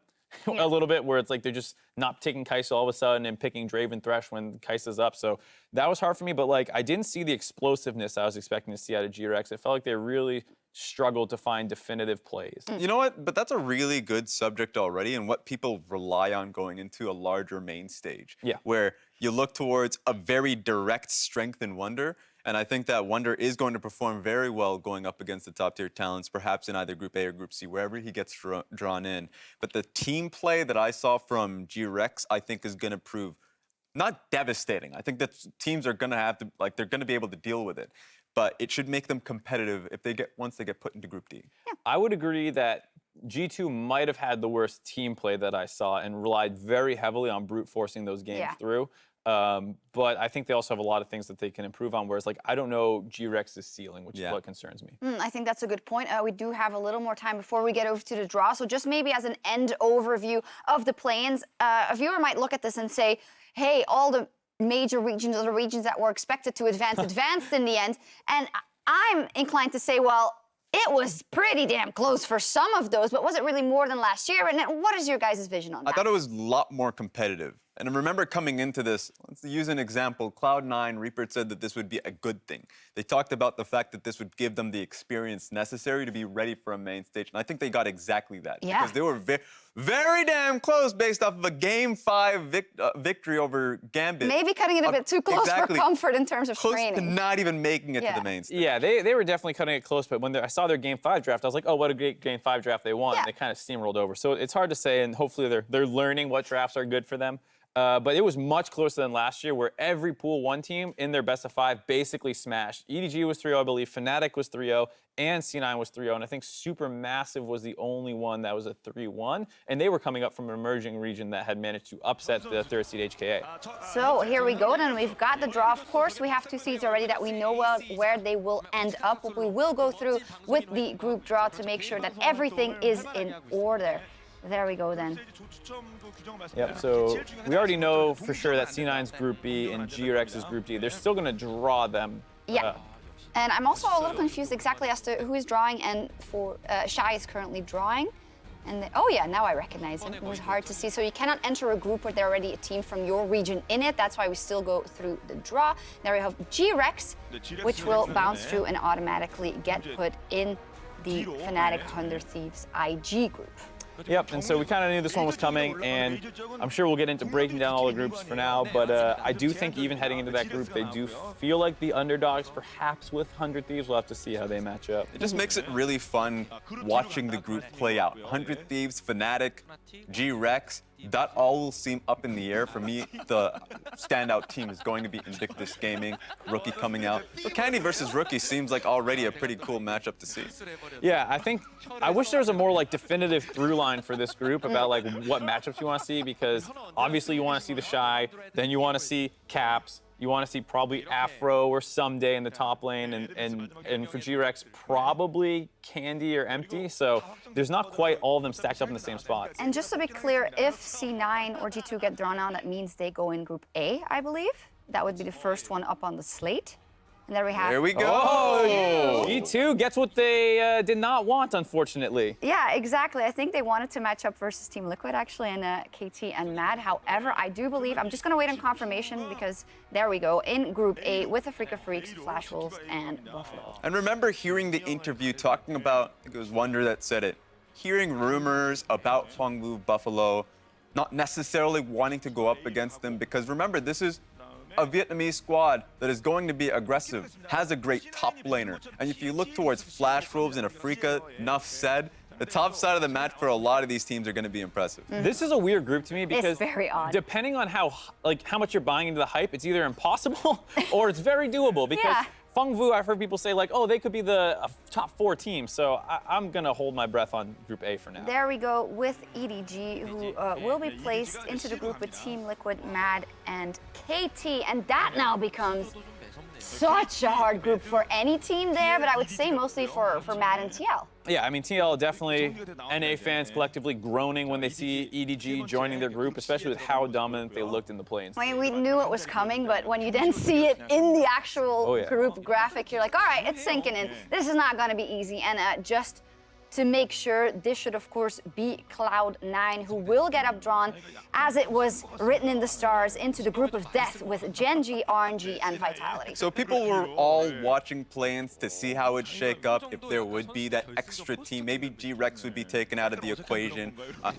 A little bit, where it's like they're just not taking Kai'Sa all of a sudden and picking Draven Thresh when Kai'Sa's up. So that was hard for me, but like I didn't see the explosiveness I was expecting to see out of GRX. It felt like they really struggled to find definitive plays. You know what? But that's a really good subject already, and what people rely on going into a larger main stage. Yeah. Where you look towards a very direct strength in Wonder. And I think that Wonder is going to perform very well going up against the top-tier talents, perhaps in either Group A or Group C, wherever he gets drawn in. But the team play that I saw from GRX, I think, is going to prove not devastating. I think that teams are going to have to, like, they're going to be able to deal with it. But it should make them competitive if they once they get put into Group D. Yeah. I would agree that G2 might have had the worst team play that I saw and relied very heavily on brute forcing those games through. But I think they also have a lot of things that they can improve on, whereas like I don't know GRX's ceiling, which is what concerns me. I think that's a good point. We do have a little more time before we get over to the draw, so just maybe as an end overview of the play-ins, a viewer might look at this and say, hey, all the major regions, or the regions that were expected to advance, advanced in the end. And I'm inclined to say, well, it was pretty damn close for some of those, but was it really more than last year? And what is your guys' vision on that? I thought it was a lot more competitive. And I remember coming into this, let's use an example, Cloud9, Reaper said that this would be a good thing. They talked about the fact that this would give them the experience necessary to be ready for a main stage. And I think they got exactly that. Yeah. Because they were very damn close based off of a Game 5 victory over Gambit. Maybe cutting it a bit too close for comfort in terms of training. Close to not even making it to the main stage. Yeah, they were definitely cutting it close, but when I saw their Game 5 draft, I was like, oh, what a great Game 5 draft they won. They kind of steamrolled over. So it's hard to say, and hopefully they're learning what drafts are good for them. But it was much closer than last year, where every Pool 1 team in their best of 5 basically smashed. EDG was 3-0, I believe. Fnatic was 3-0, and C9 was 3-0. And I think SuperMassive was the only one that was a 3-1. And they were coming up from an emerging region that had managed to upset the third seed HKA. So here we go, then we've got the draw. Of course, we have 2 seeds already that we know well where they will end up. But we will go through with the group draw to make sure that everything is in order. There we go then. Yep, so we already know for sure that C9's Group B and GRX's Group D. They're still going to draw them. Yeah. And I'm also a little confused exactly as to who is drawing, and for Xayah is currently drawing. And oh yeah, now I recognize him. It was hard to see. So you cannot enter a group where there already a team from your region in it. That's why we still go through the draw. There we have GRX, which will bounce through and automatically get put in the Fnatic Hunter Thieves IG group. Yep, and so we kind of knew this one was coming, and I'm sure we'll get into breaking down all the groups for now, but I do think even heading into that group, they do feel like the underdogs, perhaps with 100 Thieves. We'll have to see how they match up. It just makes it really fun watching the group play out. 100 Thieves, Fnatic, GRX, that all will seem up in the air. For me, the standout team is going to be Invictus Gaming, Rookie coming out. But Candy versus Rookie seems like already a pretty cool matchup to see. Yeah, I wish there was a more like definitive through line for this group about like what matchups you want to see, because obviously you want to see the Shy, then you want to see Caps, you want to see probably Afro or Someday in the top lane, and for GRX probably Candy or Empty. So there's not quite all of them stacked up in the same spot. And just to be clear, if C9 or G2 get drawn out, that means they go in Group A, I believe. That would be the first one up on the slate. And there we have. There we go. Oh, G2 gets what they did not want, unfortunately. Yeah, exactly. I think they wanted to match up versus Team Liquid, actually, and KT and Mad. However, I do believe, I'm just going to wait on confirmation, because there we go, in Group A with the FLICKR Freaks, Flash Wolves, and Buffalo. And remember hearing the interview talking about, I think it was Wonder that said it, hearing rumors about Hwangwoo, Buffalo, not necessarily wanting to go up against them, because remember, this is a Vietnamese squad that is going to be aggressive, has a great top laner. And if you look towards Flash Wolves and Afrika, enough said, the top side of the match for a lot of these teams are going to be impressive. This is a weird group to me because very odd. depending on how much you're buying into the hype, it's either impossible or it's very doable because Yeah. Fengvu, I've heard people say like, oh, they could be the top 4 team. So I'm going to hold my breath on Group A for now. There we go with EDG, who will be placed into the group with Team Liquid, Mad, and KT. And that now becomes such a hard group for any team there, but I would say mostly for Mad and TL. Yeah, I mean, TL definitely, NA fans collectively groaning when they see EDG joining their group, especially with how dominant they looked in the play-ins. I mean, we knew it was coming, but when you then see it in the actual Oh, yeah. group graphic, you're like, all right, it's sinking in. This is not going to be easy. And just to make sure, this should, of course, be Cloud9, who will get updrawn, as it was written in the stars, into the group of death with Genji, RNG, and Vitality. So people were all watching plans to see how it'd shake up, if there would be that extra team. Maybe GRX would be taken out of the equation.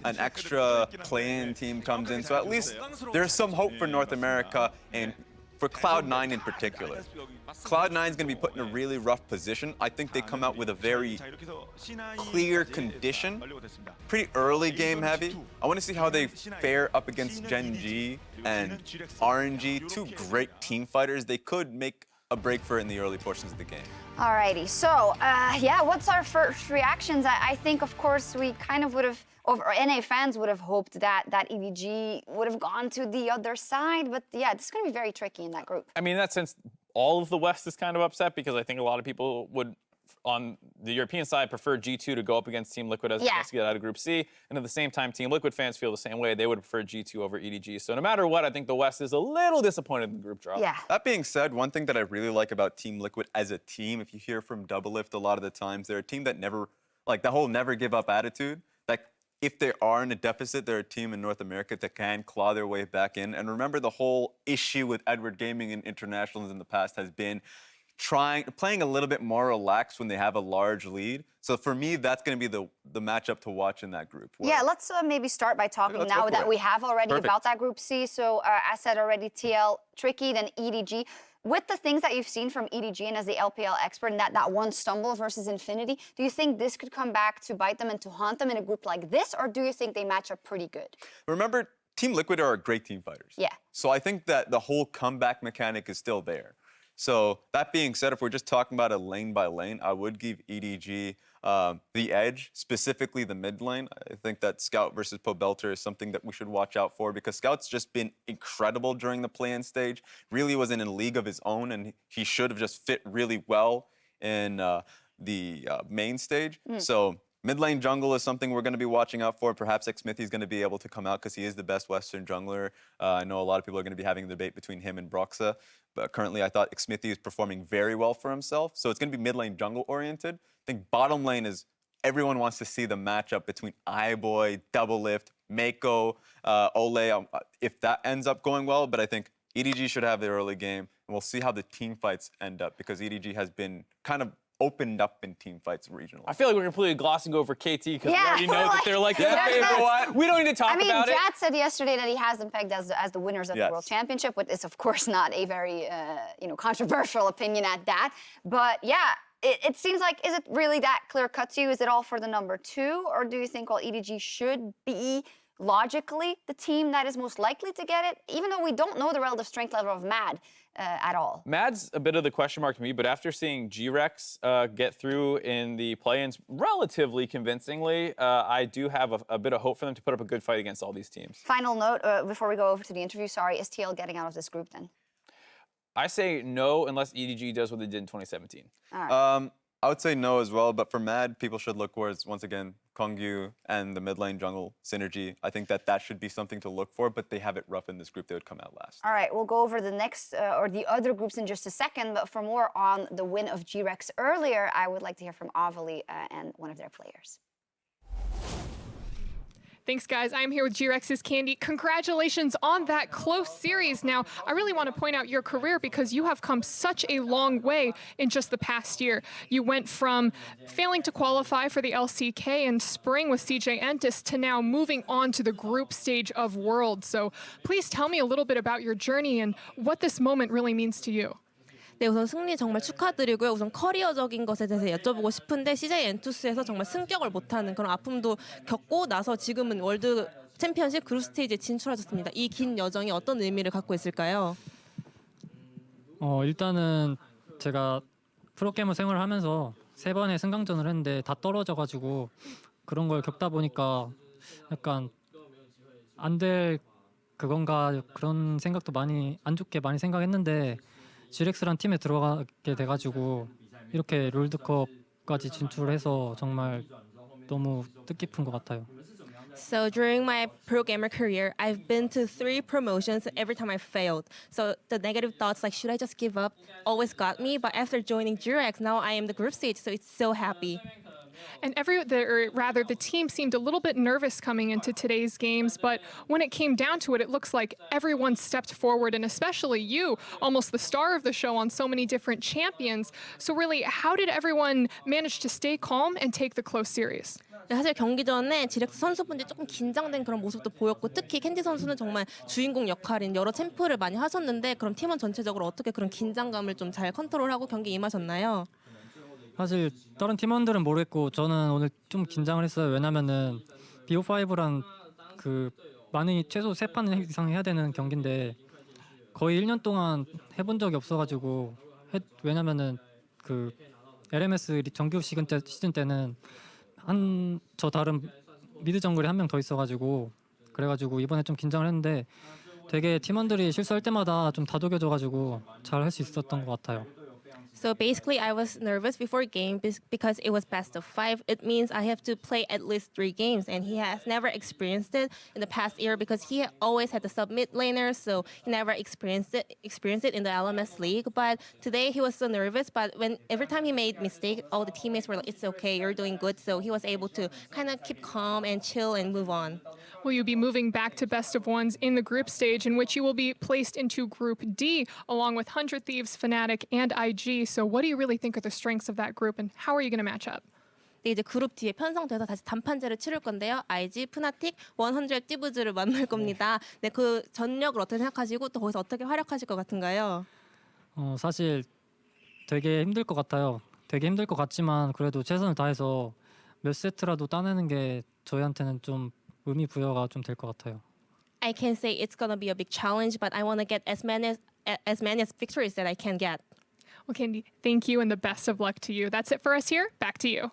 An extra play-in team comes in. So at least there's some hope for North America and for Cloud9 in particular. Cloud9 is going to be put in a really rough position. I think they come out with a very clear condition. Pretty early game heavy. I want to see how they fare up against Genji and RNG, 2 great team fighters. They could make a break for it in the early portions of the game. Alrighty, so yeah, what's our first reactions? I think, of course, we kind of would have, or NA fans would have hoped that EDG would have gone to the other side, but yeah, it's going to be very tricky in that group. I mean, in that sense, all of the West is kind of upset because I think a lot of people would, on the European side, prefer G2 to go up against Team Liquid as a chance to get out of Group C. And at the same time, Team Liquid fans feel the same way. They would prefer G2 over EDG. So no matter what, I think the West is a little disappointed in the group draw. Yeah. That being said, one thing that I really like about Team Liquid as a team, if you hear from Doublelift a lot of the times, they're a team that never, like the whole never give up attitude. Like if they are in a deficit, they're a team in North America that can claw their way back in. And remember, the whole issue with Edward Gaming and internationals in the past has been playing a little bit more relaxed when they have a large lead. So for me, that's going to be the matchup to watch in that group. Yeah, let's maybe start by talking Let's now go for that it. we have already Perfect. about that Group C. So as said already, TL, tricky, then EDG. With the things that you've seen from EDG and as the LPL expert and that one stumble versus Infinity, do you think this could come back to bite them and to haunt them in a group like this, or do you think they match up pretty good? Remember, Team Liquid are great team fighters. Yeah. So I think that the whole comeback mechanic is still there. So that being said, if we're just talking about a lane by lane, I would give EDG the edge, specifically the mid lane. I think that Scout versus Pobelter is something that we should watch out for because Scout's just been incredible during the play-in stage. Really was in a league of his own, and he should have just fit really well in the main stage. So mid lane jungle is something we're going to be watching out for. Perhaps Xmithy's going to be able to come out because he is the best Western jungler. I know a lot of people are going to be having a debate between him and Broxa. But currently, I thought Xmithy is performing very well for himself. So it's going to be mid lane jungle oriented. I think bottom lane is everyone wants to see the matchup between iBoy, Doublelift, Mako, Ole, if that ends up going well. But I think EDG should have the early game. And we'll see how the team fights end up because EDG has been kind of opened up in team fights regionally. I feel like we're completely glossing over KT because we Yeah, already know that they're like, yeah, okay, that's- but what? We don't need to talk I mean, about it. Jad said yesterday that he has them pegged as the winners of the Yes. World Championship, but it's of course not a very controversial opinion at that. But yeah, it seems like, is it really that clear cut to you? Is it all for the number 2, or do you think EDG should be logically the team that is most likely to get it, even though we don't know the relative strength level of Mad at all? Mad's a bit of the question mark to me, but after seeing GRX get through in the play-ins relatively convincingly, I do have a bit of hope for them to put up a good fight against all these teams. Final note before we go over to the interview, sorry, is TL getting out of this group then? I say no unless EDG does what they did in 2017. All right. I would say no as well, but for Mad, people should look towards, once again, Kongyu and the mid lane jungle synergy. I think that should be something to look for, but they have it rough in this group. They would come out last. All right, we'll go over the next or the other groups in just a second, but for more on the win of GRX earlier, I would like to hear from Avali and one of their players. Thanks, guys. I'm here with GRX's Candy. Congratulations on that close series. Now, I really want to point out your career because you have come such a long way in just the past year. You went from failing to qualify for the LCK in spring with CJ Entis to now moving on to the group stage of Worlds. So please tell me a little bit about your journey and what this moment really means to you. 네, 우선 승리 정말 축하드리고요. 우선 커리어적인 것에 대해서 여쭤보고 싶은데 CJ 엔투스에서 정말 승격을 못하는 그런 아픔도 겪고 나서 지금은 월드 챔피언십 그룹 스테이지에 진출하셨습니다. 이 긴 여정이 어떤 의미를 갖고 있을까요? 일단은 제가 프로게이머 생활을 하면서 3번의 승강전을 했는데 다 떨어져가지고 그런 걸 겪다 보니까 약간 안 될 그건가 그런 생각도 많이 안 좋게 많이 생각했는데 GRX란 팀에 들어가게 돼가지고 이렇게 롤드컵까지 진출해서 정말 너무 뜻깊은 것 같아요. So during my pro gamer career, I've been to 3 promotions every time I failed. So the negative thoughts like, should I just give up, always got me. But after joining GRX, now I am the group stage, so it's so happy. And the team seemed a little bit nervous coming into today's games, but when it came down to it, it looks like everyone stepped forward, and especially you, almost the star of the show on so many different champions. So really, how did everyone manage to stay calm and take the close series? 사실 경기 전에 GRX 선수분들이 조금 긴장된 그런 모습도 보였고 특히 캔디 선수는 정말 주인공 역할인 여러 챔프를 많이 하셨는데 그럼 팀원 전체적으로 어떻게 그런 긴장감을 좀 잘 컨트롤하고 경기에 임하셨나요? 사실 다른 팀원들은 모르겠고 저는 오늘 좀 긴장을 했어요. 왜냐면은 BO5란 그 많이 최소 3판 이상 해야 되는 경기인데 거의 1년 동안 해본 적이 없어가지고 왜냐면은 그 LMS 정규 시즌 때는 저 다른 미드 정글에 한 명 더 있어가지고 그래가지고 이번에 좀 긴장을 했는데 되게 팀원들이 실수할 때마다 좀 다독여줘가지고 잘 할 수 있었던 것 같아요. So basically, I was nervous before game because it was best of 5. It means I have to play at least 3 games, and he has never experienced it in the past year because he always had the sub-mid laner, so he never experienced it in the LMS league. But today he was so nervous. But every time he made mistake, all the teammates were like, "It's okay, you're doing good." So he was able to kind of keep calm and chill and move on. Will you be moving back to best of ones in the group stage, in which you will be placed into Group D along with 100 Thieves, Fnatic, and IG? So what do you really think are the strengths of that group, and how are you going to match up? 네, 이제 그룹 D에 편성돼서 다시 단판제를 치를 건데요. IG, 푸나틱, 100 띠부즈를 만날 겁니다. 네, 그 전력을 어떻게 생각하시고 또 거기서 어떻게 활약하실 것 같은가요? 사실 되게 힘들 것 같아요. 되게 힘들 것 같지만 그래도 최선을 다해서 몇 세트라도 따내는 게 저희한테는 좀 의미 부여가 좀 될 것 같아요. I can say it's gonna be a big challenge, but I want to get as many victories that I can get. Well, Candy, thank you and the best of luck to you. That's it for us here. Back to you.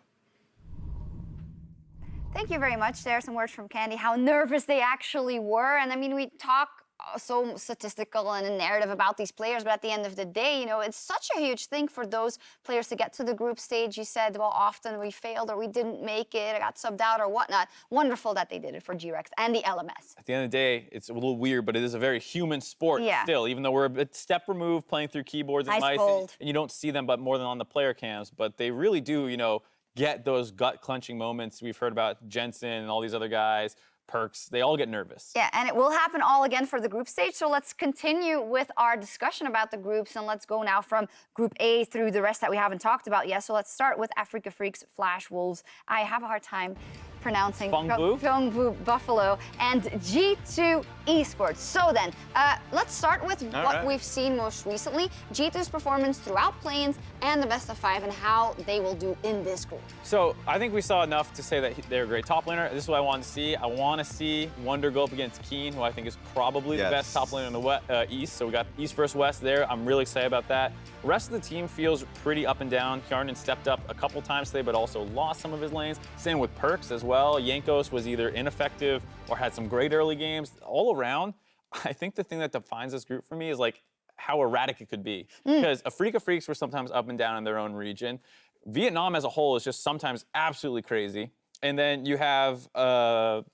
Thank you very much. There are some words from Candy, how nervous they actually were. And I mean, we talk so statistical and a narrative about these players, but at the end of the day, you know, it's such a huge thing for those players to get to the group stage. You said, well, often we failed or we didn't make it, I got subbed out or whatnot. Wonderful that they did it for GRX and the LMS. At the end of the day, it's a little weird, but it is a very human sport still, even though we're a step removed playing through keyboards and mice, and you don't see them but more than on the player cams, but they really do, you know, get those gut-clenching moments. We've heard about Jensen and all these other guys, Perks, they all get nervous. Yeah, and it will happen all again for the group stage. So let's continue with our discussion about the groups, and let's go now from Group A through the rest that we haven't talked about yet. So let's start with Africa Freaks, Flash Wolves. I have a hard time pronouncing Pyongbu Buffalo and G2 Esports. So then, let's start with what we've seen most recently, G2's performance throughout Plains and the best of 5 and how they will do in this group. So I think we saw enough to say that they're a great top laner. This is what I want to see. I want to see Wonder go up against Keen, who I think is probably the best top laner in the East. So we got East versus West there. I'm really excited about that. The rest of the team feels pretty up and down. Hjarnan stepped up a couple times today, but also lost some of his lanes. Same with Perks as well. Jankos was either ineffective or had some great early games. All around, I think the thing that defines this group for me is like how erratic it could be. Because Africa Freaks were sometimes up and down in their own region. Vietnam as a whole is just sometimes absolutely crazy. And then you have Pyongbu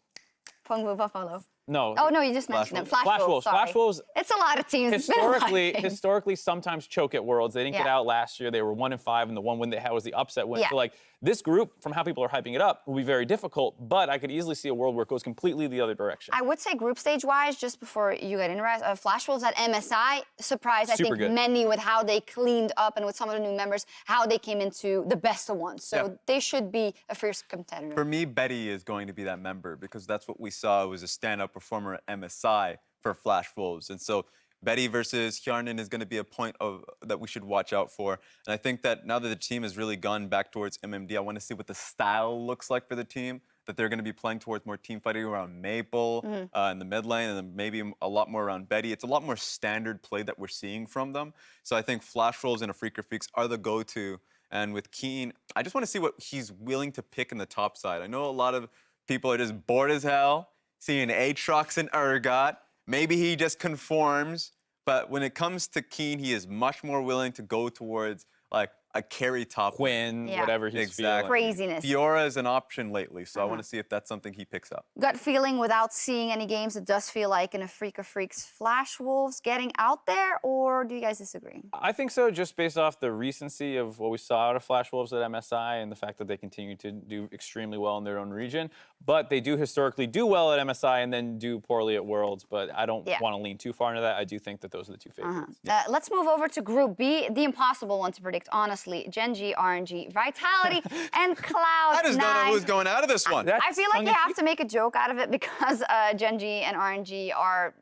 Buffalo. No. Oh, no, you just mentioned them. Flash Flash Wolves. Wolves, Flash Wolves. It's a lot of teams. It's been a lot of games. Historically, sometimes choke at Worlds. They didn't get Yeah. out last year. They were 1-5, and the one win they had was the upset win. Yeah. So, like, this group, from how people are hyping it up, will be very difficult, but I could easily see a world where it goes completely the other direction. I would say group stage-wise, just before you get interested, Flash Wolves at MSI surprised, I Super think, good. many with how they cleaned up and with some of the new members, how they came into the best of ones. So Yeah. they should be a fierce competitor. For me, Betty is going to be that member because that's what we saw was a standout performer at MSI for Flash Wolves. And so Betty versus Ornn is going to be a point that we should watch out for. And I think that now that the team has really gone back towards MMD, I want to see what the style looks like for the team, that they're going to be playing towards more team fighting around Maple in the mid lane, and then maybe a lot more around Betty. It's a lot more standard play that we're seeing from them. So I think Flash Wolves and a FLICKR Freaks are the go-to. And with Keen, I just want to see what he's willing to pick in the top side. I know a lot of people are just bored as hell seeing Aatrox and Urgot. Maybe he just conforms, but when it comes to Keen, he is much more willing to go towards like a carry top. Quinn, Yeah. whatever he's feeling. Craziness. Fiora is an option lately, so I want to see if that's something he picks up. Gut feeling, without seeing any games, it does feel like in a FLICKR Freaks Flash Wolves getting out there, or do you guys disagree? I think so, just based off the recency of what we saw out of Flash Wolves at MSI and the fact that they continue to do extremely well in their own region. But they do historically do well at MSI and then do poorly at Worlds. But I don't Yeah. want to lean too far into that. I do think that those are the two favorites. Let's move over to Group B, the impossible one to predict, honestly. Gen.G, RNG, Vitality, and Cloud9. I just don't know who's going out of this one. I feel like you have to make a joke out of it because Gen.G and RNG are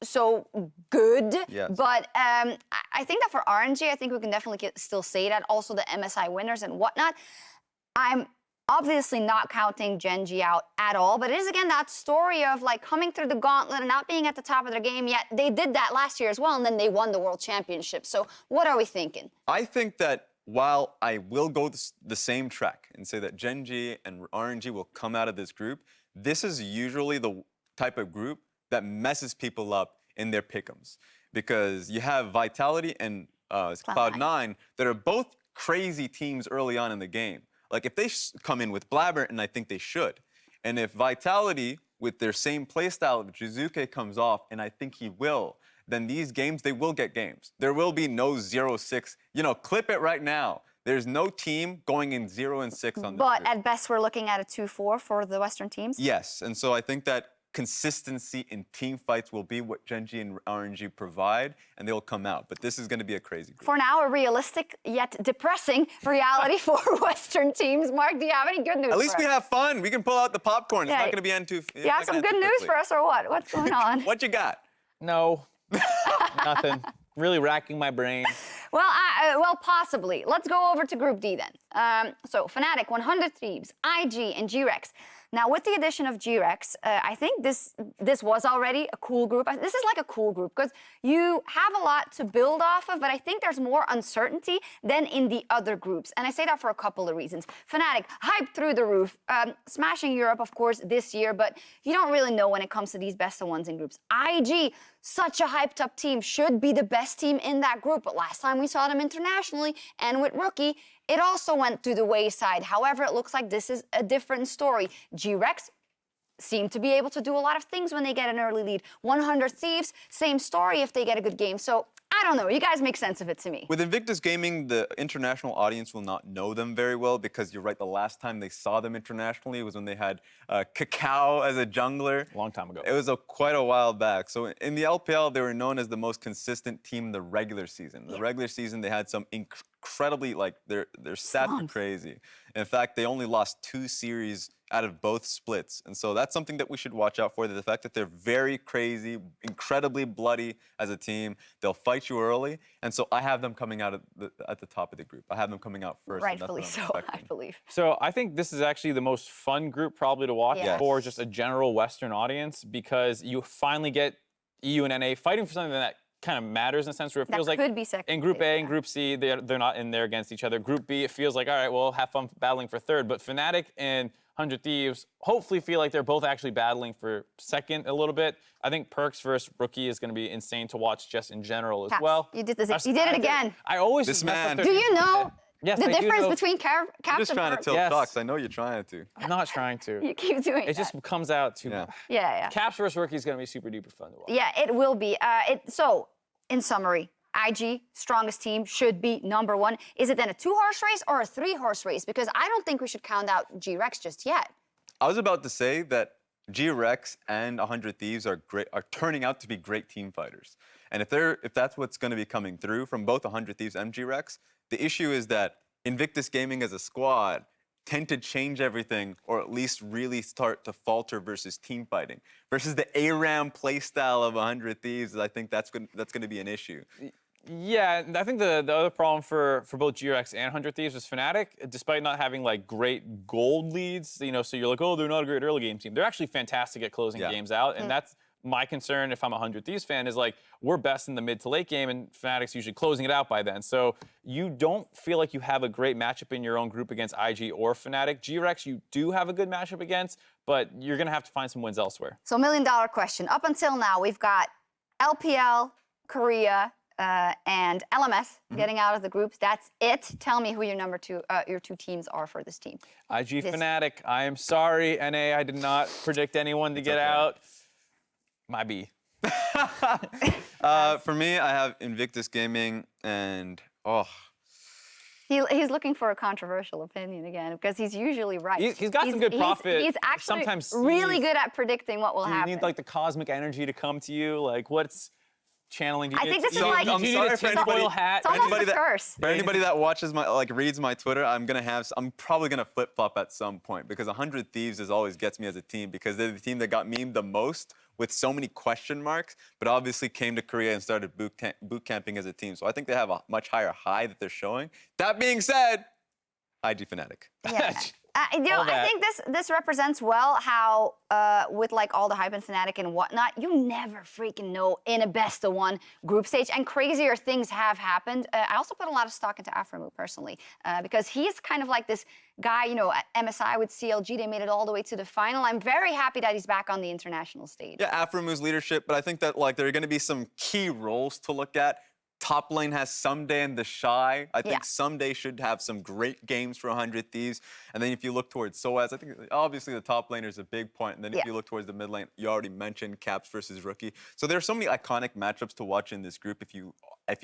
so good. Yes. But I think that for RNG, I think we can definitely still say that. Also the MSI winners and whatnot. I'm obviously not counting Gen.G out at all, but it is, again, that story of like coming through the gauntlet and not being at the top of their game yet. They did that last year as well, and then they won the World Championship. So what are we thinking? I think that while I will go the same track and say that Gen.G and RNG will come out of this group, this is usually the type of group that messes people up in their pick'ems. Because you have Vitality and Cloud9 that are both crazy teams early on in the game. Like, if they come in with Blabber, and I think they should, and if Vitality, with their same playstyle, if Jizuke comes off, and I think he will, then these games, they will get games. There will be no 0-6. You know, clip it right now. There's no team going in 0-6 on this But group. at best, we're looking at a 2-4 for the Western teams. Yes, and so I think that consistency in team fights will be what Gen.G and RNG provide, and they'll come out. But this is going to be a crazy group. For now, a realistic yet depressing reality for Western teams. Mark, do you have any good news At least for we us? have fun. We can pull out the popcorn. It's Yeah. not going to be end too. You have some good news for us, or what? What's going on? What you got? No, nothing. Really racking my brain. Well, well, possibly. Let's go over to Group D then. So, Fnatic, 100 Thieves, IG, and GRX. Now, with the addition of GRX, I think this was already a cool group. This is like a cool group because you have a lot to build off of, but I think there's more uncertainty than in the other groups. And I say that for a couple of reasons. Fnatic, hyped through the roof, smashing Europe, of course, this year, but you don't really know when it comes to these best of ones in groups. IG, such a hyped up team, should be the best team in that group, but last time we saw them internationally and with Rookie, it also went to the wayside. However, it looks like this is a different story. GRX seem to be able to do a lot of things when they get an early lead. 100 Thieves, same story if they get a good game. So I don't know. You guys make sense of it to me. With Invictus Gaming, the international audience will not know them very well because you're right, the last time they saw them internationally was when they had Cacao as a jungler. A long time ago. It was quite a while back. So in the LPL, they were known as the most consistent team in the regular season. The regular season, they had some incredibly, like, their stats were crazy. In fact, they only lost 2 series out of both splits. And so that's something that we should watch out for, the fact that they're very crazy, incredibly bloody as a team. They'll fight you early. And so I have them coming out at the top of the group. I have them coming out first. and that's Rightfully what I'm so, I expecting. believe. So I think this is actually the most fun group probably to watch Yes. for just a general Western audience because you finally get EU and NA fighting for something that kind of matters in a sense where it That feels like could be second in Group place, A yeah. and Group C, they're not in there against each other. Group B, it feels like, all right, well, have fun battling for third. But Fnatic and 100 Thieves hopefully feel like they're both actually battling for second a little bit. I think Perks versus Rookie is going to be insane to watch just in general as Caps, well. you did this. You did it again. I always This just mess up man. their- Do you know Yes, The I do difference know- between You're Caps just and trying to Perps. tilt Yes. talks. I know you're trying to. I'm not trying to. You keep doing It just comes out to Yeah. Yeah. Caps versus Rookie is going to be super duper fun to watch. Yeah, it will be. So, in summary, IG, strongest team, should be #1. Is it then a 2-horse race or a 3-horse race? Because I don't think we should count out GRX just yet. I was about to say that GRX and 100 Thieves are turning out to be great team fighters. And if that's what's going to be coming through from both 100 Thieves and GRX, the issue is that Invictus Gaming as a squad tend to change everything, or at least really start to falter versus team fighting. Versus the ARAM playstyle of 100 Thieves, I think that's going to be an issue. Yeah, I think the other problem for both GRX and 100 Thieves is Fnatic, despite not having like great gold leads, you know, so you're like, oh, they're not a great early game team. They're actually fantastic at closing games out, and that's my concern if I'm a 100 Thieves fan is like, we're best in the mid to late game, and Fnatic's usually closing it out by then. So you don't feel like you have a great matchup in your own group against IG or Fnatic. GRX you do have a good matchup against, but you're gonna have to find some wins elsewhere. So, $1,000,000 question. Up until now, we've got LPL, Korea, and LMS getting out of the groups. That's it. Tell me who your two teams are for this team. IG Fnatic, I am sorry, NA, I did not predict anyone to get out. My B. For me, I have Invictus Gaming and, He's looking for a controversial opinion again because he's usually right. He's got some good profit. He's actually Sometimes really good at predicting what will you happen. need like the cosmic energy to come to you. Like what's channeling? I think this is like I'm sorry for anybody- it's almost a curse. For anybody that watches reads my Twitter, I'm probably gonna flip flop at some point because 100 Thieves always gets me as a team because they're the team that got memed the most with so many question marks, but obviously came to Korea and started boot camping as a team. So I think they have a much higher high that they're showing. That being said, IG Fnatic. Yeah. I think this represents well how, with like all the hype in Fnatic and whatnot, you never freaking know in a best-of-1 group stage, and crazier things have happened. I also put a lot of stock into Aframu personally, because he's kind of like this guy, you know, at MSI with CLG, they made it all the way to the final. I'm very happy that he's back on the international stage. Yeah, Aframu's leadership, but I think that like there are going to be some key roles to look at. Top lane has Someday and the Shy. I think Someday should have some great games for 100 Thieves. And then if you look towards Soaz, I think obviously the top laner is a big point. And then if you look towards the mid lane, you already mentioned Caps versus Rookie. So there are so many iconic matchups to watch in this group if you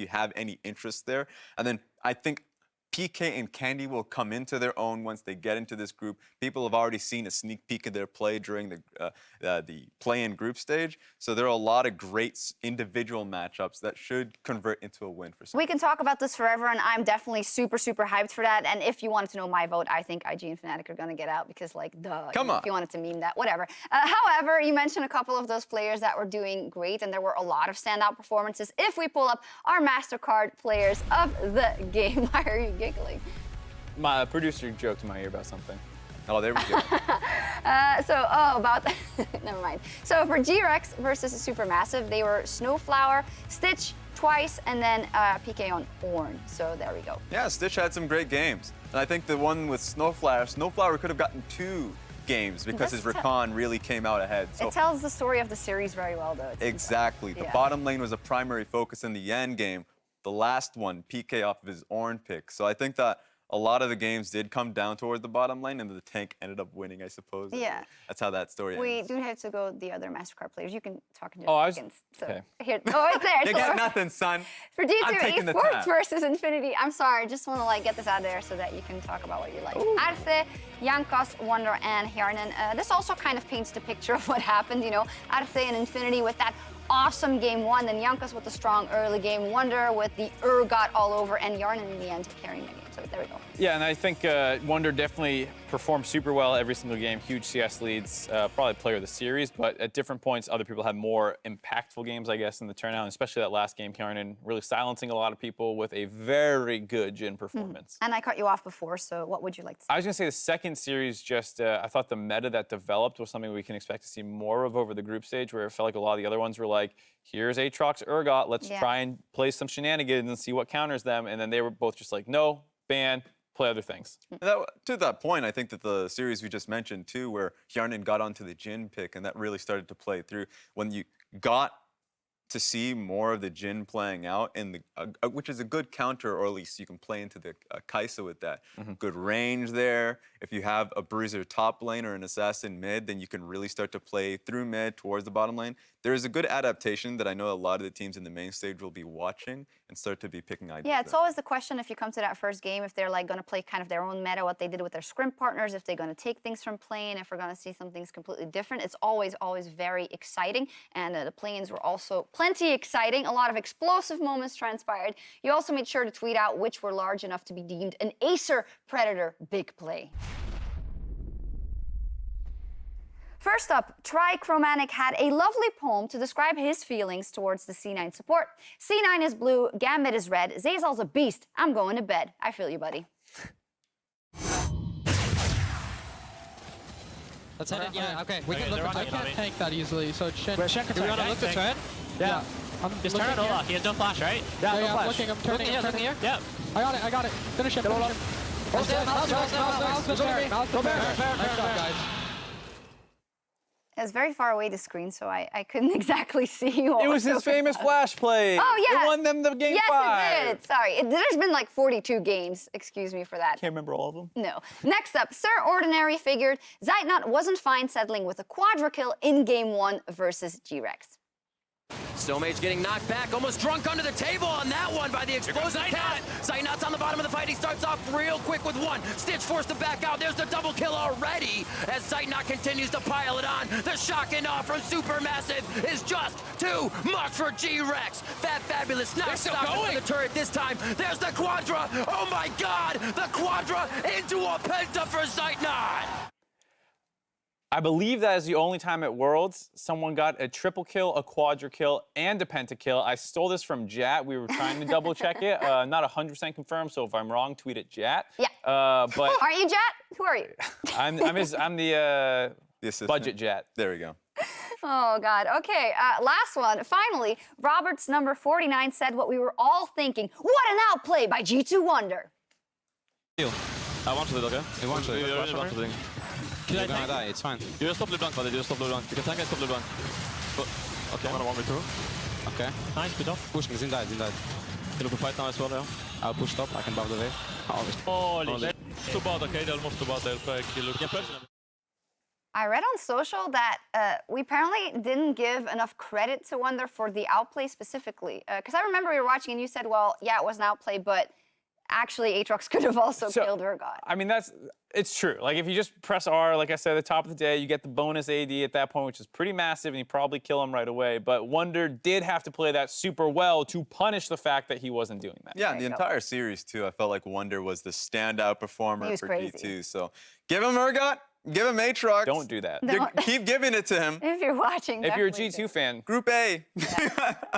have any interest there. And then I think PK and Candy will come into their own once they get into this group. People have already seen a sneak peek of their play during the play-in group stage. So there are a lot of great individual matchups that should convert into a win for some. We can talk about this forever, and I'm definitely super, super hyped for that. And if you wanted to know my vote, I think IG and Fnatic are going to get out because, like, duh. Come on. If you wanted to meme that, whatever. However, you mentioned a couple of those players that were doing great, and there were a lot of standout performances. If we pull up our MasterCard players of the game, why are you giggling? My producer joked in my ear about something. Oh, there we go. Never mind. So for GRX versus SuperMassive, they were SnowFlower, Stitch twice, and then PK on Ornn. So there we go. Yeah, Stitch had some great games. And I think the one with SnowFlower could have gotten 2 games because his Rakan really came out ahead. So it tells the story of the series very well, though. exactly. The bottom lane was a primary focus in the end game. The last one, PK off of his Ornn pick. So I think that a lot of the games did come down toward the bottom lane, and the tank ended up winning, I suppose. Yeah. That's how that story We ends. do have to go the other MasterCard players. You can talk in seconds. So okay. Here, it's there. You got nothing, son. For I'm G2 taking the Esports time. versus Infinity, I'm sorry, I just want to like get this out there so that you can talk about what you like. Arce, Jankos, Wonder, and Hjarnan. This also kind of paints the picture of what happened, you know. Arce and Infinity with that awesome game 1, then Jankos with the strong early game, Wonder with the Urgot all over, and Hjarnan in the end carrying the game. So there we go. Yeah, and I think Wonder definitely performed super well every single game. Huge CS leads, probably player of the series, but at different points, other people had more impactful games, I guess, in the turnout, especially that last game, Hjarnan really silencing a lot of people with a very good Jhin performance. And I cut you off before, so what would you like to say? I was going to say the second series just, I thought the meta that developed was something we can expect to see more of over the group stage, where it felt like a lot of the other ones were like, here's Aatrox Urgot, let's try and play some shenanigans and see what counters them. And then they were both just like, no, ban, play other things. To that point, I think that the series we just mentioned too, where Hjarnan got onto the Jhin pick, and that really started to play through. When you got to see more of the Jhin playing out, and which is a good counter, or at least you can play into the Kaisa with that. Good range there. If you have a bruiser top lane or an assassin mid, then you can really start to play through mid towards the bottom lane. There is a good adaptation that I know a lot of the teams in the main stage will be watching and start to be picking ideas. Yeah, it's always the question if you come to that first game, if they're like going to play kind of their own meta, what they did with their scrim partners, if they're going to take things from plane, if we're going to see some things completely different. It's always very exciting. And the planes were also plenty exciting. A lot of explosive moments transpired. You also made sure to tweet out which were large enough to be deemed an Acer Predator big play. First up, Trichromatic had a lovely poem to describe his feelings towards the C9 support. C9 is blue, Gambit is red, Zeyzal's a beast. I'm going to bed. I feel you, buddy. Let's hit it, yeah, okay. We can look at I can't tank that easily, so Shen. Do we want to look the turn? Yeah. Just turn it Olaf. He has no flash, right? Yeah, no I'm flash. looking, I'm turning, I'm turning. Here? Yeah. I got it. Finish him, Get finish Olaf. him. Mouse, Go back. Nice job, guys. It was very far away the screen, so I couldn't exactly see what It was his famous flash play. Oh, yeah. It won them the game Yes, 5. it did. Sorry. There's been like 42 games. Excuse me for that. Can't remember all of them. No. Next up, Sir Ordinary figured Zeitnot wasn't fine settling with a quadra kill in game 1 versus GRX. Stomaged getting knocked back, almost drunk under the table on that one by the explosive cast. Zeitnot's on the bottom of the fight. He starts off real quick with one. Stitch forced to back out. There's the double kill already as Zeitnot continues to pile it on. The shock and awe from SuperMassive is just too much for GRX. fabFabulous not stopping for the turret this time. There's the Quadra. Oh my God, the Quadra into a penta for Zeitnot. I believe that is the only time at Worlds someone got a triple kill, a quadra kill, and a pentakill. I stole this from Jat. We were trying to double check it. Not 100% confirmed, so if I'm wrong, tweet at Jat. Yeah. But Aren't you, Jat? Who are you? I'm the assistant. budget Jat. There we go. Oh, God. Okay, last one. Finally, Roberts number 49 said what we were all thinking. What an outplay by G2 Wonder. I want to do it, okay? You want to do it? You really want to do it. You're gonna die, it's fine. You just stop the blank, buddy. You just stop the blank. You can tank and stop the blank. Okay. I'm gonna 1v2. Okay. Nice, good off. Push me, Xin died. You look to fight now as well, yeah? I'll push top, I can buff the wave. Holy shit. Too bad, okay? They're almost too bad. They'll play kill. You can press them. I read on social that we apparently didn't give enough credit to Wonder for the outplay specifically. Because I remember we were watching and you said, well, yeah, it was an outplay, but actually Aatrox could have also killed Urgot. I mean, it's true. Like, if you just press R, like I said, at the top of the day, you get the bonus AD at that point, which is pretty massive, and you probably kill him right away. But Wonder did have to play that super well to punish the fact that he wasn't doing that. Yeah, the entire series, too, I felt like Wonder was the standout performer for crazy. G2. So give him Urgot, give him Aatrox. Don't do that. Keep giving it to him. If you're watching, If you're a definitely G2 fan, Group A.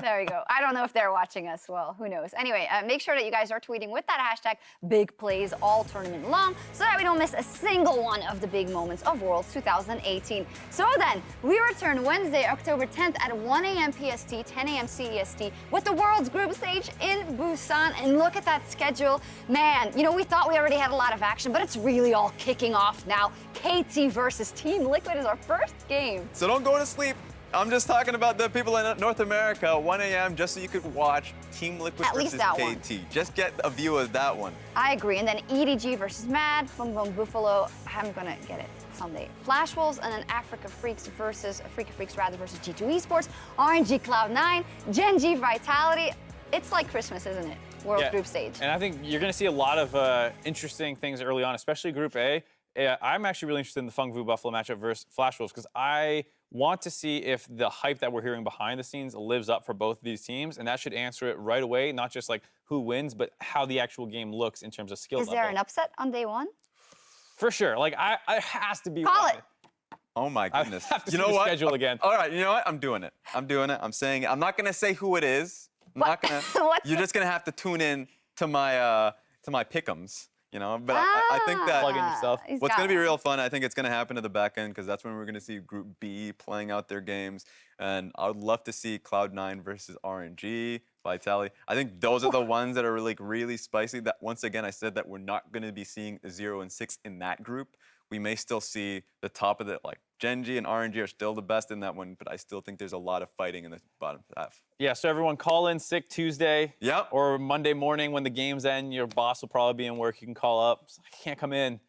There you go. I don't know if they're watching us. Well, who knows? Anyway, make sure that you guys are tweeting with that hashtag big plays all tournament long so that we don't miss a single one of the big moments of Worlds 2018. So then, we return Wednesday, October 10th at 1 a.m. PST, 10 a.m. CEST with the Worlds group stage in Busan. And look at that schedule. Man, you know, we thought we already had a lot of action, but it's really all kicking off now. KT versus Team Liquid is our first game. So don't go to sleep. I'm just talking about the people in North America, 1 a.m., just so you could watch Team Liquid At least versus that KT. one. Just get a view of that one. I agree. And then EDG versus Mad, Boom Boom Buffalo. I'm gonna get it someday. Flash Wolves, and then Freaker Freaks versus G2 Esports. RNG Cloud9, Gen G Vitality. It's like Christmas, isn't it? World group stage. And I think you're going to see a lot of interesting things early on, especially Group A. I'm actually really interested in the Fung Vu Buffalo matchup versus Flash Wolves because I want to see if the hype that we're hearing behind the scenes lives up for both of these teams, and that should answer it right away, not just like who wins, but how the actual game looks in terms of skill level. Is there an upset on day one? For sure. Like, I has to be Call one. it. Oh my goodness. I have to you see know the what? schedule again. All right, you know what? I'm doing it. I'm doing it. I'm saying it. I'm not gonna say who it is. I'm not gonna. You're just gonna have to tune in to my pick'ems. You know, but I think that Plug in yourself. what's going to be real fun, I think it's going to happen at the back end because that's when we're going to see Group B playing out their games. And I would love to see Cloud9 versus RNG, Vitality. I think those are the ones that are like really spicy. That once again, I said that we're not going to be seeing 0 and 6 in that group. we may still see the top of the, like, Gen.G and RNG are still the best in that one, but I still think there's a lot of fighting in the bottom half. Yeah, so everyone call in sick Tuesday. Yep. Or Monday morning when the games end, your boss will probably be in work. You can call up. I can't come in.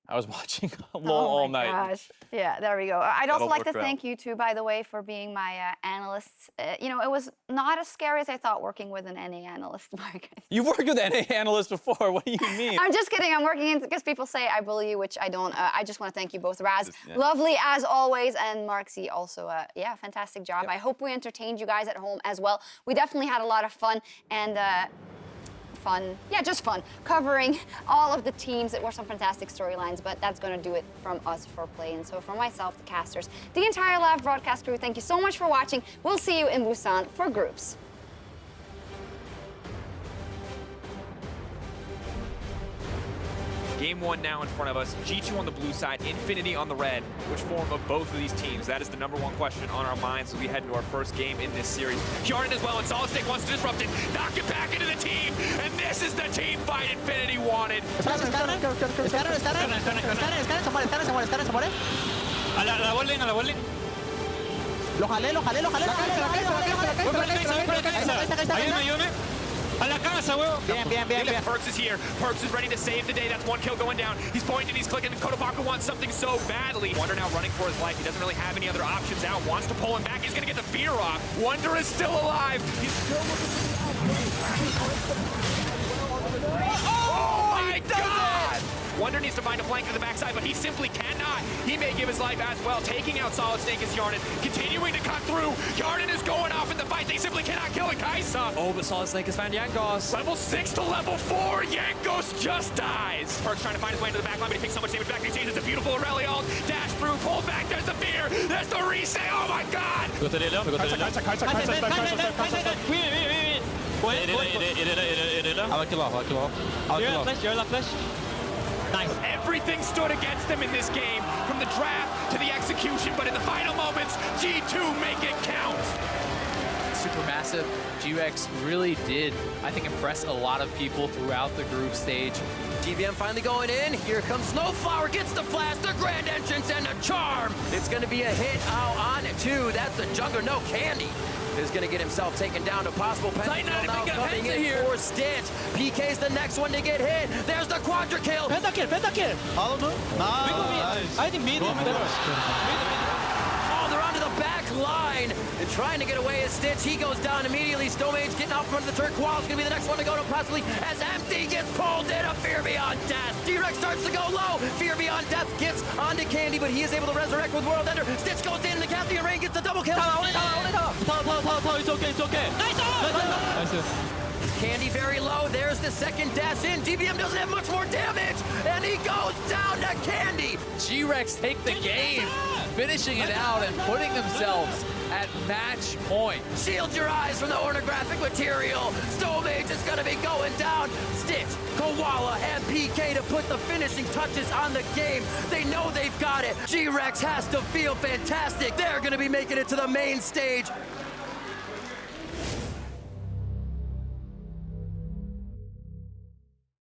I was watching LOL all night. Oh my gosh. Yeah, there we go. I'd also That'll like to work out. thank you too, by the way, for being my analyst. You know, it was not as scary as I thought working with an NA analyst, Mark. You've worked with NA analysts before. What do you mean? I'm just kidding. I'm working in, because people say I bully you, which I don't. I just want to thank you both. Raz, Yeah. lovely as always, and Mark Z also, yeah, fantastic job. I hope we entertained you guys at home as well. We definitely had a lot of fun and just fun covering all of the teams. It were some fantastic storylines, but that's going to do it from us for Play. And so for myself, the casters, the entire live broadcast crew, thank you so much for watching. We'll see you in Busan for groups. Game 1 now in front of us. G2 on the blue side, Infinity on the red. Which form of both of these teams? That is the #1 question on our minds as we head into our first game in this series. Ornn as well, and Solid Snake wants to disrupt it. Knock it back into the team, and this is the team fight Infinity wanted. A la bot lane, a la bot lane. Lo jalé. Ayúdame. A la casa, huevo. Bien. Perks is here. Perks is ready to save the day. That's 1 kill going down. He's pointing, he's clicking. Kotobaku wants something so badly. Wonder now running for his life. He doesn't really have any other options out. Wants to pull him back. He's going to get the fear off. Wonder is still alive. He's still looking for the Oh my God! Wonder needs to find a flank to the backside, but he simply cannot. He may give his life as well. Taking out Solid Snake is Ornn. Continuing to cut through. Ornn is going off in the fight. They simply cannot kill Xayah. Oh, but Solid Snake has found Jankos. Level 6 to level 4. Jankos just dies. Perks trying to find his way into the backline, but he takes so much damage back. He sees it's a beautiful Aurelion. Dash through, pull back. There's the fear. There's the reset. Oh my God. Vi går till Lilla. I like kill off. Flash. Nice. Everything stood against them in this game, from the draft to the execution, but in the final moments, G2 make it count. SuperMassive, GRX really did, I think, impress a lot of people throughout the group stage. DBM finally going in. Here comes SnowFlower, gets the flash, the grand entrance, and a charm. It's going to be a hit out on it, too. That's the jungler, no candy. Is going to get himself taken down to possible Zeitnot now coming in here. for Stitch. PK's the next one to get hit. There's the quadra kill. Pentakill. All of them? Nice. I think mid. Oh, they're onto the back line. They're trying to get away as Stitch. He goes down immediately. Stomaged getting out from under the turret. Koala's going to be the next one to go to possibly as Empty gets pulled in. A Fear Beyond Death. GRX starts to go low. Fear Beyond Death gets onto Candy, but he is able to resurrect with World Ender. Stitch goes in. The Captain Rain gets the double kill. It's okay. Nice. Candy very low. There's the second dash in. DBM doesn't have much more damage, and he goes down to Candy. GRX take the game, finishing it out and putting themselves at match point. Shield your eyes from the ornographic material. Stomaged is going to be going down. Stitch, Koala, and PK to put the finishing touches on the game. They know they've got it. GRX has to feel fantastic. They're going to be making it to the main stage.